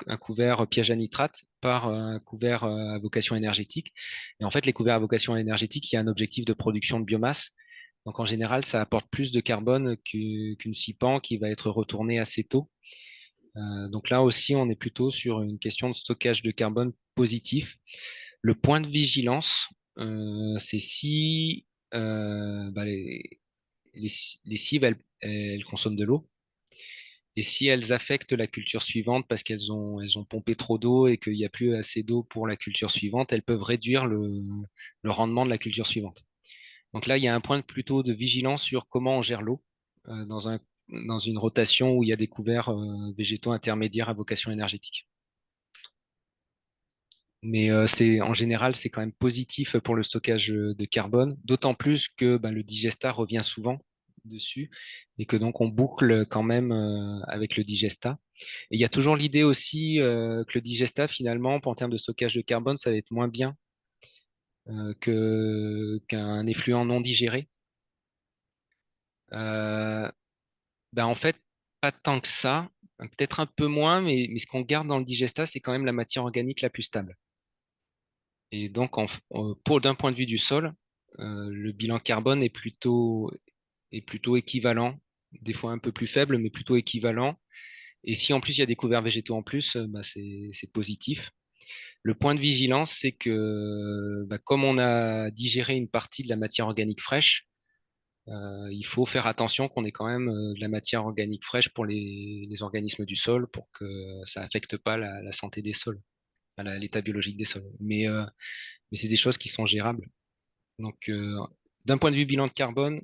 un couvert piège à nitrate, par un couvert à vocation énergétique. Et en fait, les couverts à vocation énergétique, il y a un objectif de production de biomasse. Donc en général, ça apporte plus de carbone qu'une CIPAN qui va être retournée assez tôt. Donc là aussi, on est plutôt sur une question de stockage de carbone positif. Le point de vigilance, c'est si les cives, elles consomment de l'eau. Et si elles affectent la culture suivante parce elles ont pompé trop d'eau et qu'il n'y a plus assez d'eau pour la culture suivante, elles peuvent réduire le rendement de la culture suivante. Donc là, il y a un point plutôt de vigilance sur comment on gère l'eau dans une rotation où il y a des couverts végétaux intermédiaires à vocation énergétique. Mais en général, c'est quand même positif pour le stockage de carbone, d'autant plus que le digesta revient souvent dessus et que donc on boucle quand même avec le digesta. Et il y a toujours l'idée aussi que le digesta, finalement, en termes de stockage de carbone, ça va être moins bien qu'un effluent non digéré. Euh, En fait, pas tant que ça, peut-être un peu moins, mais ce qu'on garde dans le digesta, c'est quand même la matière organique la plus stable. Et donc, d'un point de vue du sol, le bilan carbone est plutôt équivalent, des fois un peu plus faible, mais plutôt équivalent. Et si en plus il y a des couverts végétaux en plus, c'est positif. Le point de vigilance, c'est que comme on a digéré une partie de la matière organique fraîche, il faut faire attention qu'on ait quand même de la matière organique fraîche pour les organismes du sol pour que ça affecte pas la santé des sols, enfin, l'état biologique des sols. Mais c'est des choses qui sont gérables. Donc, d'un point de vue bilan de carbone,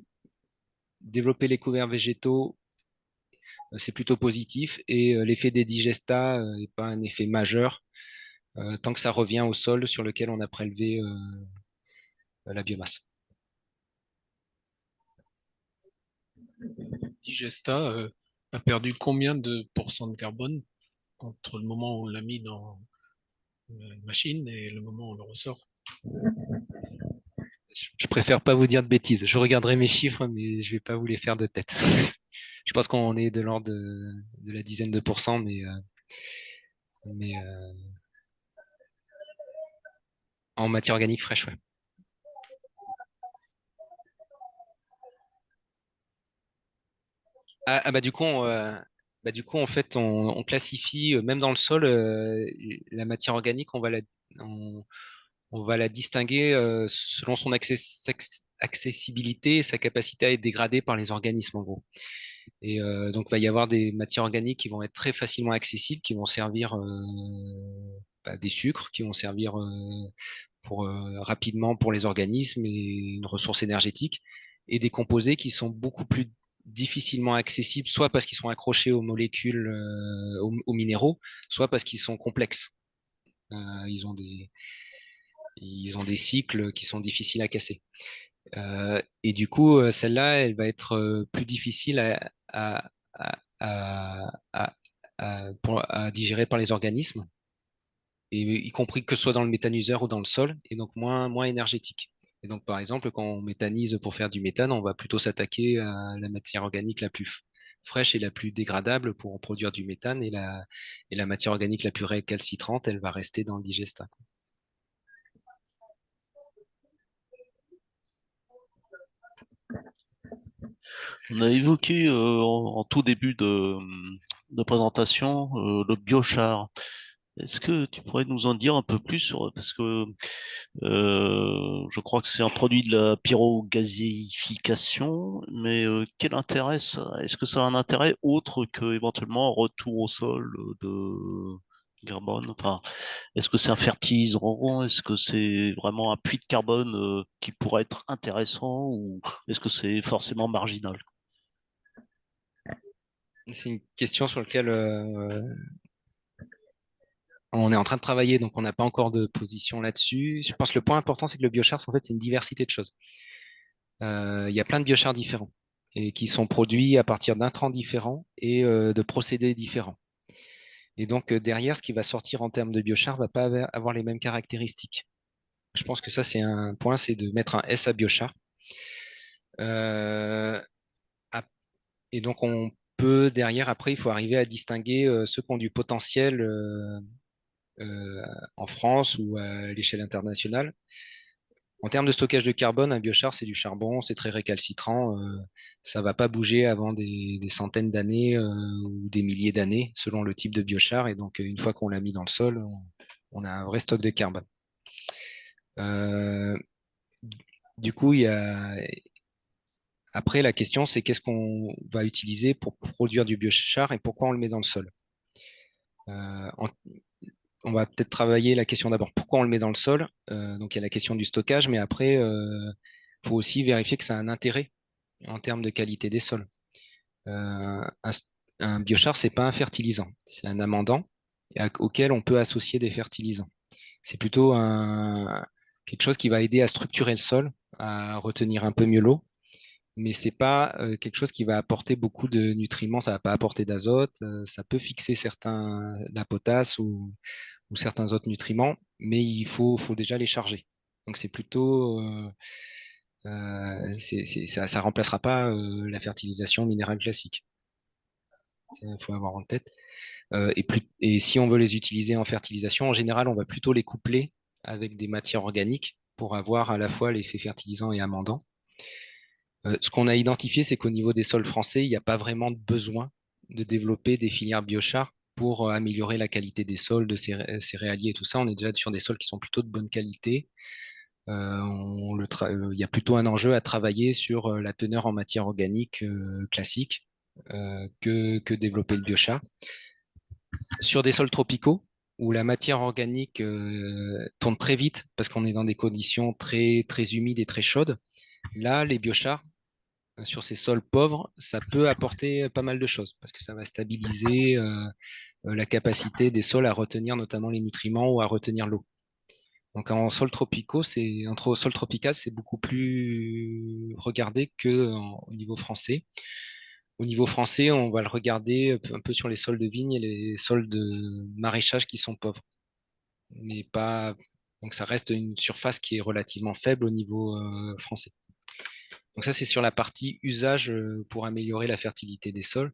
développer les couverts végétaux, c'est plutôt positif et l'effet des digestats n'est pas un effet majeur tant que ça revient au sol sur lequel on a prélevé la biomasse. Digesta a perdu combien de pourcents de carbone entre le moment où on l'a mis dans la machine et le moment où on le ressort? Je préfère pas vous dire de bêtises. Je regarderai mes chiffres, mais je vais pas vous les faire de tête. Je pense qu'on est de l'ordre de la dizaine de pourcents, mais en matière organique fraîche, ouais. Du coup, en fait, on classifie, même dans le sol, la matière organique, on, on va la distinguer selon son accessibilité et sa capacité à être dégradée par les organismes, en gros. Et donc, il va y avoir des matières organiques qui vont être très facilement accessibles, qui vont servir des sucres, qui vont servir rapidement pour les organismes et une ressource énergétique, et des composés qui sont beaucoup plus difficilement accessibles, soit parce qu'ils sont accrochés aux molécules, aux minéraux, soit parce qu'ils sont complexes. Euh, ils ont des, ils ont des cycles qui sont difficiles à casser. Et du coup, celle-là, elle va être plus difficile à, à digérer par les organismes, et y compris que ce soit dans le méthaniseur ou dans le sol, et donc moins énergétique. Et donc, par exemple, quand on méthanise pour faire du méthane, on va plutôt s'attaquer à la matière organique la plus fraîche et la plus dégradable pour en produire du méthane, et la matière organique la plus récalcitrante, elle va rester dans le digestat. On a évoqué en tout début de présentation le biochar. Est-ce que tu pourrais nous en dire un peu plus parce que je crois que c'est un produit de la pyrogazéification, mais quel intérêt ça? Est-ce que ça a un intérêt autre que éventuellement un retour au sol de carbone? Enfin, est-ce que c'est un fertilisant? Est-ce que c'est vraiment un puits de carbone qui pourrait être intéressant ou est-ce que c'est forcément marginal? C'est une question sur laquelle on est en train de travailler, donc on n'a pas encore de position là-dessus. Je pense que le point important, c'est que le biochar, en fait, c'est une diversité de choses. Il y a plein de biochars différents et qui sont produits à partir d'intrants différents et de procédés différents. Et donc, derrière, ce qui va sortir en termes de biochar va pas avoir les mêmes caractéristiques. Je pense que ça, c'est un point, c'est de mettre un S à biochar. Euh, ap- et donc, on peut, derrière, après, il faut arriver à distinguer ceux qui ont du potentiel en France ou à l'échelle internationale. En termes de stockage de carbone, un biochar, c'est du charbon, c'est très récalcitrant. Ça ne va pas bouger avant des centaines d'années ou des milliers d'années, selon le type de biochar. Et donc, une fois qu'on l'a mis dans le sol, on a un vrai stock de carbone. Euh, du coup, après, la question, c'est qu'est-ce qu'on va utiliser pour produire du biochar et pourquoi on le met dans le sol. En on va peut-être travailler la question d'abord, pourquoi on le met dans le sol? Donc, il y a la question du stockage, mais après, il faut aussi vérifier que ça a un intérêt en termes de qualité des sols. Un biochar, c'est pas un fertilisant, c'est un amendant auquel on peut associer des fertilisants. C'est plutôt quelque chose qui va aider à structurer le sol, à retenir un peu mieux l'eau, mais c'est pas quelque chose qui va apporter beaucoup de nutriments, ça va pas apporter d'azote, ça peut fixer la potasse ou certains autres nutriments, mais faut déjà les charger. Donc c'est plutôt ça remplacera pas la fertilisation minérale classique. Il faut avoir en tête. Et si on veut les utiliser en fertilisation, en général, on va plutôt les coupler avec des matières organiques pour avoir à la fois l'effet fertilisant et amendant. Ce qu'on a identifié, c'est qu'au niveau des sols français, il n'y a pas vraiment de besoin de développer des filières biochar pour améliorer la qualité des sols, de céréaliers et tout ça. On est déjà sur des sols qui sont plutôt de bonne qualité. Il y a plutôt un enjeu à travailler sur la teneur en matière organique classique que développer le biochar. Sur des sols tropicaux, où la matière organique tourne très vite parce qu'on est dans des conditions très, très humides et très chaudes, là, les biochars, sur ces sols pauvres, ça peut apporter pas mal de choses parce que ça va stabiliser la capacité des sols à retenir notamment les nutriments ou à retenir l'eau. Donc en sol tropicaux, entre sol tropical, c'est beaucoup plus regardé au niveau français. Au niveau français, on va le regarder un peu sur les sols de vigne et les sols de maraîchage qui sont pauvres. Mais pas. Donc ça reste une surface qui est relativement faible au niveau français. Donc ça, c'est sur la partie usage pour améliorer la fertilité des sols.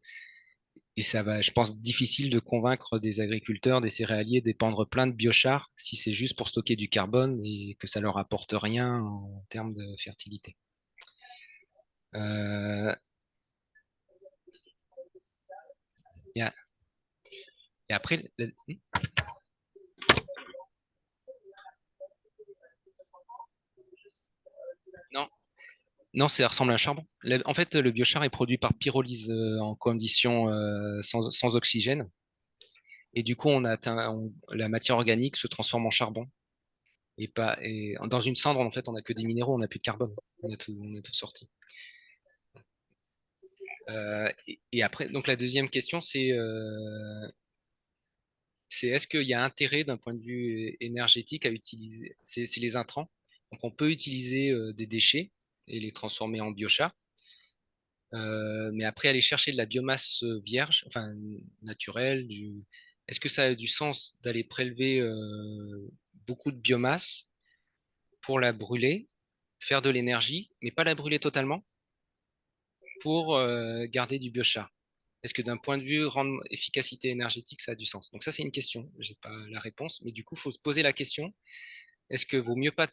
Et ça va, je pense, difficile de convaincre des agriculteurs, des céréaliers, d'épandre plein de biochars si c'est juste pour stocker du carbone et que ça leur apporte rien en termes de fertilité. Euh, et, a- et après, non, non, ça ressemble à un charbon. En fait, le biochar est produit par pyrolyse en conditions sans oxygène. Et du coup, la matière organique se transforme en charbon. Et dans une cendre, en fait, on n'a que des minéraux, on n'a plus de carbone. On a tout sorti. Et après, donc la deuxième question, c'est est-ce qu'il y a intérêt d'un point de vue énergétique à utiliser, c'est les intrants. Donc on peut utiliser des déchets et les transformer en biochar, mais après aller chercher de la biomasse vierge, enfin naturelle, est-ce que ça a du sens d'aller prélever beaucoup de biomasse pour la brûler, faire de l'énergie, mais pas la brûler totalement pour garder du biochar? Est-ce que d'un point de vue efficacité énergétique, ça a du sens? Donc ça, c'est une question. Je n'ai pas la réponse, mais du coup, il faut se poser la question, est-ce que vaut mieux pas,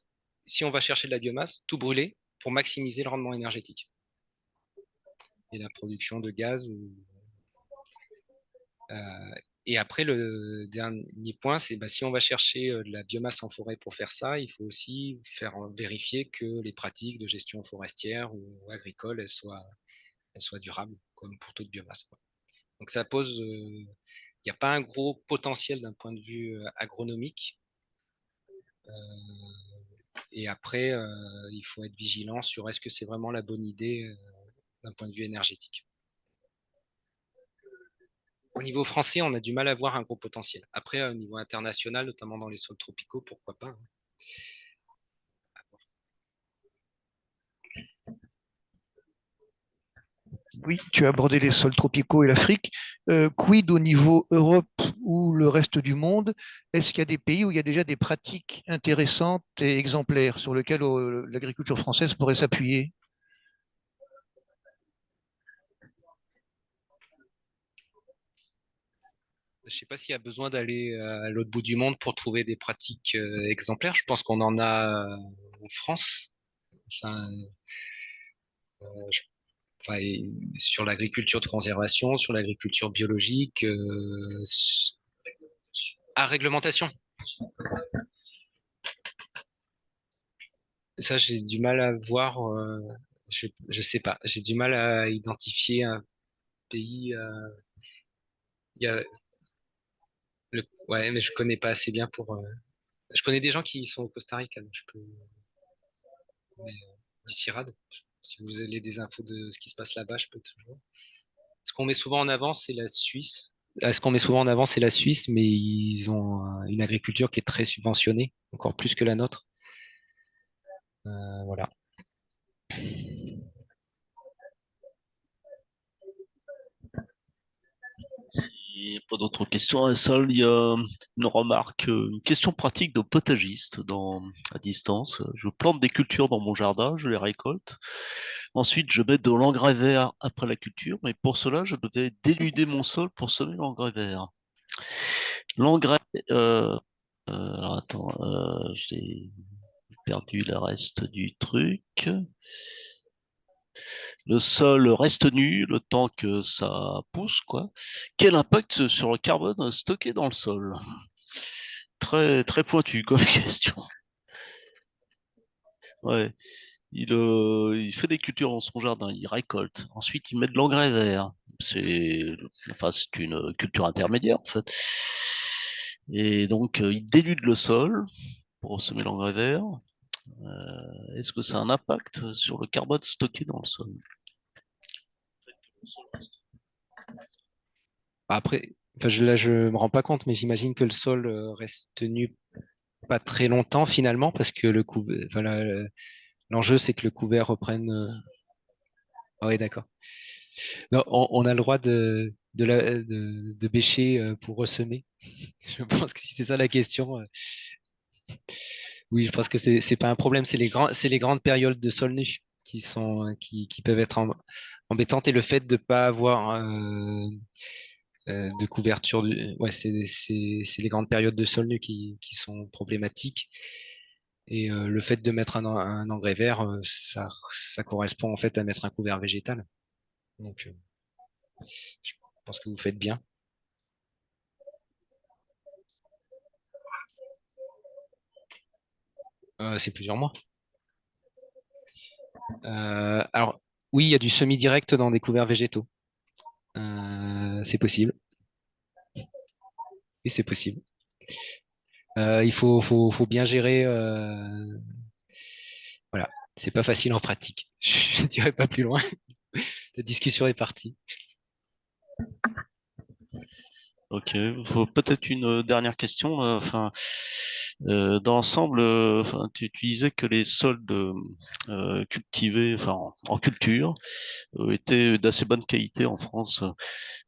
si on va chercher de la biomasse, tout brûler pour maximiser le rendement énergétique et la production de gaz et après, le dernier point, c'est si on va chercher de la biomasse en forêt pour faire ça, il faut aussi vérifier que les pratiques de gestion forestière ou agricole, elles soient durables, comme pour toute biomasse, quoi. Donc ça pose, il n'y a pas un gros potentiel d'un point de vue agronomique. Et après, il faut être vigilant sur est-ce que c'est vraiment la bonne idée d'un point de vue énergétique. Au niveau français, on a du mal à voir un gros potentiel. Après, au niveau international, notamment dans les sols tropicaux, pourquoi pas, hein. Oui, tu as abordé les sols tropicaux et l'Afrique. Quid au niveau Europe ou le reste du monde? Est-ce qu'il y a des pays où il y a déjà des pratiques intéressantes et exemplaires sur lesquelles l'agriculture française pourrait s'appuyer? Je ne sais pas s'il y a besoin d'aller à l'autre bout du monde pour trouver des pratiques exemplaires. Je pense qu'on en a en France. Enfin, je- enfin, sur l'agriculture de conservation, sur l'agriculture biologique, à réglementation. Ça, j'ai du mal à voir. Je sais pas. J'ai du mal à identifier un pays. Il y a ouais, mais je connais pas assez bien pour. Je connais des gens qui sont au Costa Rica, donc je peux. Mais, du CIRAD. Si vous avez des infos de ce qui se passe là-bas, je peux toujours. Ce qu'on met souvent en avant, c'est la Suisse. Ce qu'on met souvent en avant, c'est la Suisse, mais ils ont une agriculture qui est très subventionnée, encore plus que la nôtre. Voilà. Il n'y a pas d'autres questions à la salle. Il y a une remarque, une question pratique de potagiste à distance. Je plante des cultures dans mon jardin, je les récolte. Ensuite, je mets de l'engrais vert après la culture, mais pour cela, je devais dénuder mon sol pour semer l'engrais vert. L'engrais, alors attends, j'ai perdu le reste du truc. Le sol reste nu le temps que ça pousse, quoi. Quel impact sur le carbone stocké dans le sol? Très, très pointu comme question. Ouais. Il fait des cultures dans son jardin, il récolte. Ensuite, il met de l'engrais vert. C'est une culture intermédiaire, en fait. Et donc, il dénude le sol pour semer l'engrais vert. Est-ce que ça a un impact sur le carbone stocké dans le sol? Après, enfin, là, je me rends pas compte, mais j'imagine que le sol reste nu pas très longtemps finalement, parce que voilà, l'enjeu c'est que le couvert reprenne. Ah oui, d'accord. Non, on a le droit de bêcher pour ressemer. Je pense que si c'est ça la question, oui, je pense que c'est pas un problème. C'est les grandes périodes de sol nu qui peuvent être embêtantes et le fait de pas avoir de couverture. Ouais, c'est les grandes périodes de sol nu qui sont problématiques. Et le fait de mettre un engrais vert, ça correspond en fait à mettre un couvert végétal. Donc, je pense que vous faites bien. C'est plusieurs mois. Alors, oui, il y a du semi-direct dans des couverts végétaux. C'est possible. Et c'est possible. Faut bien gérer. Voilà, c'est pas facile en pratique. Je ne dirais pas plus loin. La discussion est partie. Ok, faut peut-être une dernière question. Dans l'ensemble, tu disais que les sols cultivés, enfin en culture, étaient d'assez bonne qualité en France.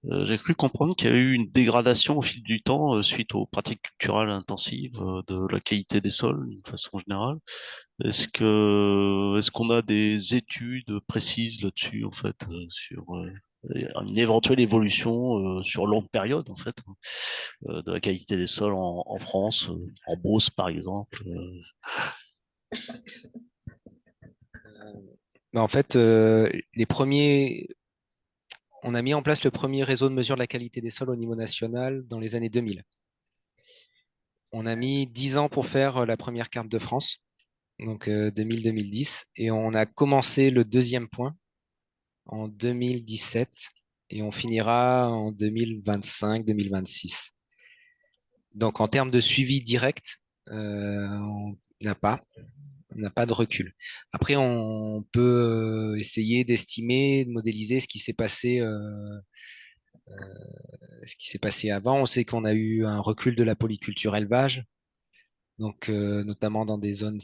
J'ai cru comprendre qu'il y avait eu une dégradation au fil du temps suite aux pratiques culturelles intensives de la qualité des sols d'une façon générale. Est-ce qu'on a des études précises là-dessus en fait sur une éventuelle évolution sur longue période en fait de la qualité des sols en France, en Beauce par exemple. Mais en fait, on a mis en place le premier réseau de mesure de la qualité des sols au niveau national dans les années 2000. On a mis 10 ans pour faire la première carte de France, donc 2000-2010, et on a commencé le deuxième point en 2017 et on finira en 2025-2026. Donc en termes de suivi direct, on n'a pas. On n'a pas de recul. Après, on peut essayer d'estimer, de modéliser ce qui s'est passé avant. On sait qu'on a eu un recul de la polyculture élevage, donc notamment dans des zones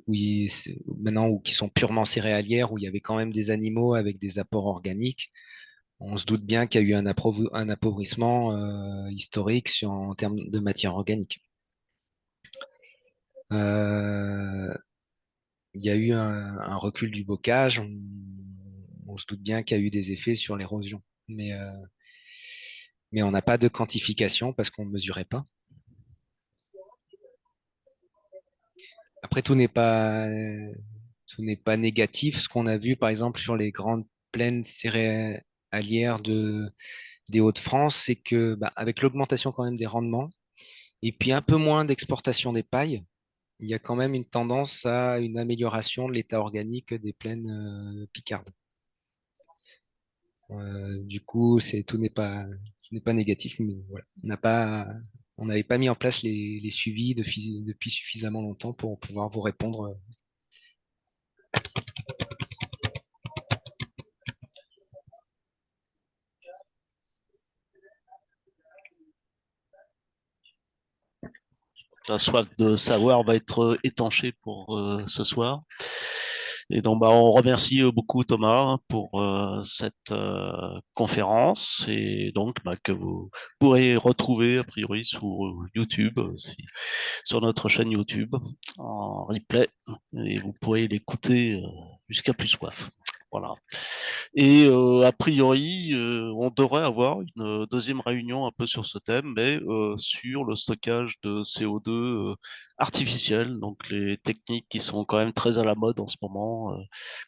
maintenant qui sont purement céréalières, où il y avait quand même des animaux avec des apports organiques. On se doute bien qu'il y a eu un appauvrissement historique en termes de matière organique. Euh, il y a eu un recul du bocage. On se doute bien qu'il y a eu des effets sur l'érosion. Mais on n'a pas de quantification parce qu'on ne mesurait pas. Après, tout n'est pas négatif. Ce qu'on a vu, par exemple, sur les grandes plaines céréalières des Hauts-de-France, c'est que, bah, avec l'augmentation quand même des rendements, et puis un peu moins d'exportation des pailles, il y a quand même une tendance à une amélioration de l'état organique des plaines picardes. Du coup, tout n'est pas négatif, mais voilà. On n'avait pas mis en place les suivis depuis suffisamment longtemps pour pouvoir vous répondre. La soif de savoir va être étanchée pour ce soir. Et donc, bah, on remercie beaucoup Thomas hein, pour cette conférence et donc bah, que vous pourrez retrouver a priori sur YouTube, sur notre chaîne YouTube en replay et vous pourrez l'écouter jusqu'à plus soif. Voilà. Et a priori, on devrait avoir une deuxième réunion un peu sur ce thème, mais sur le stockage de CO2 artificiel, donc les techniques qui sont quand même très à la mode en ce moment,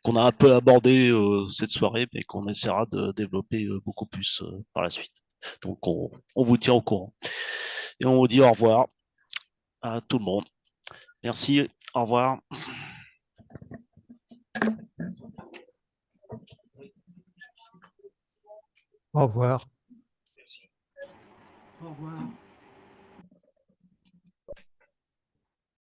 qu'on a un peu abordé cette soirée, mais qu'on essaiera de développer beaucoup plus par la suite. Donc on vous tient au courant. Et on vous dit au revoir à tout le monde. Merci, au revoir. Au revoir. Au revoir.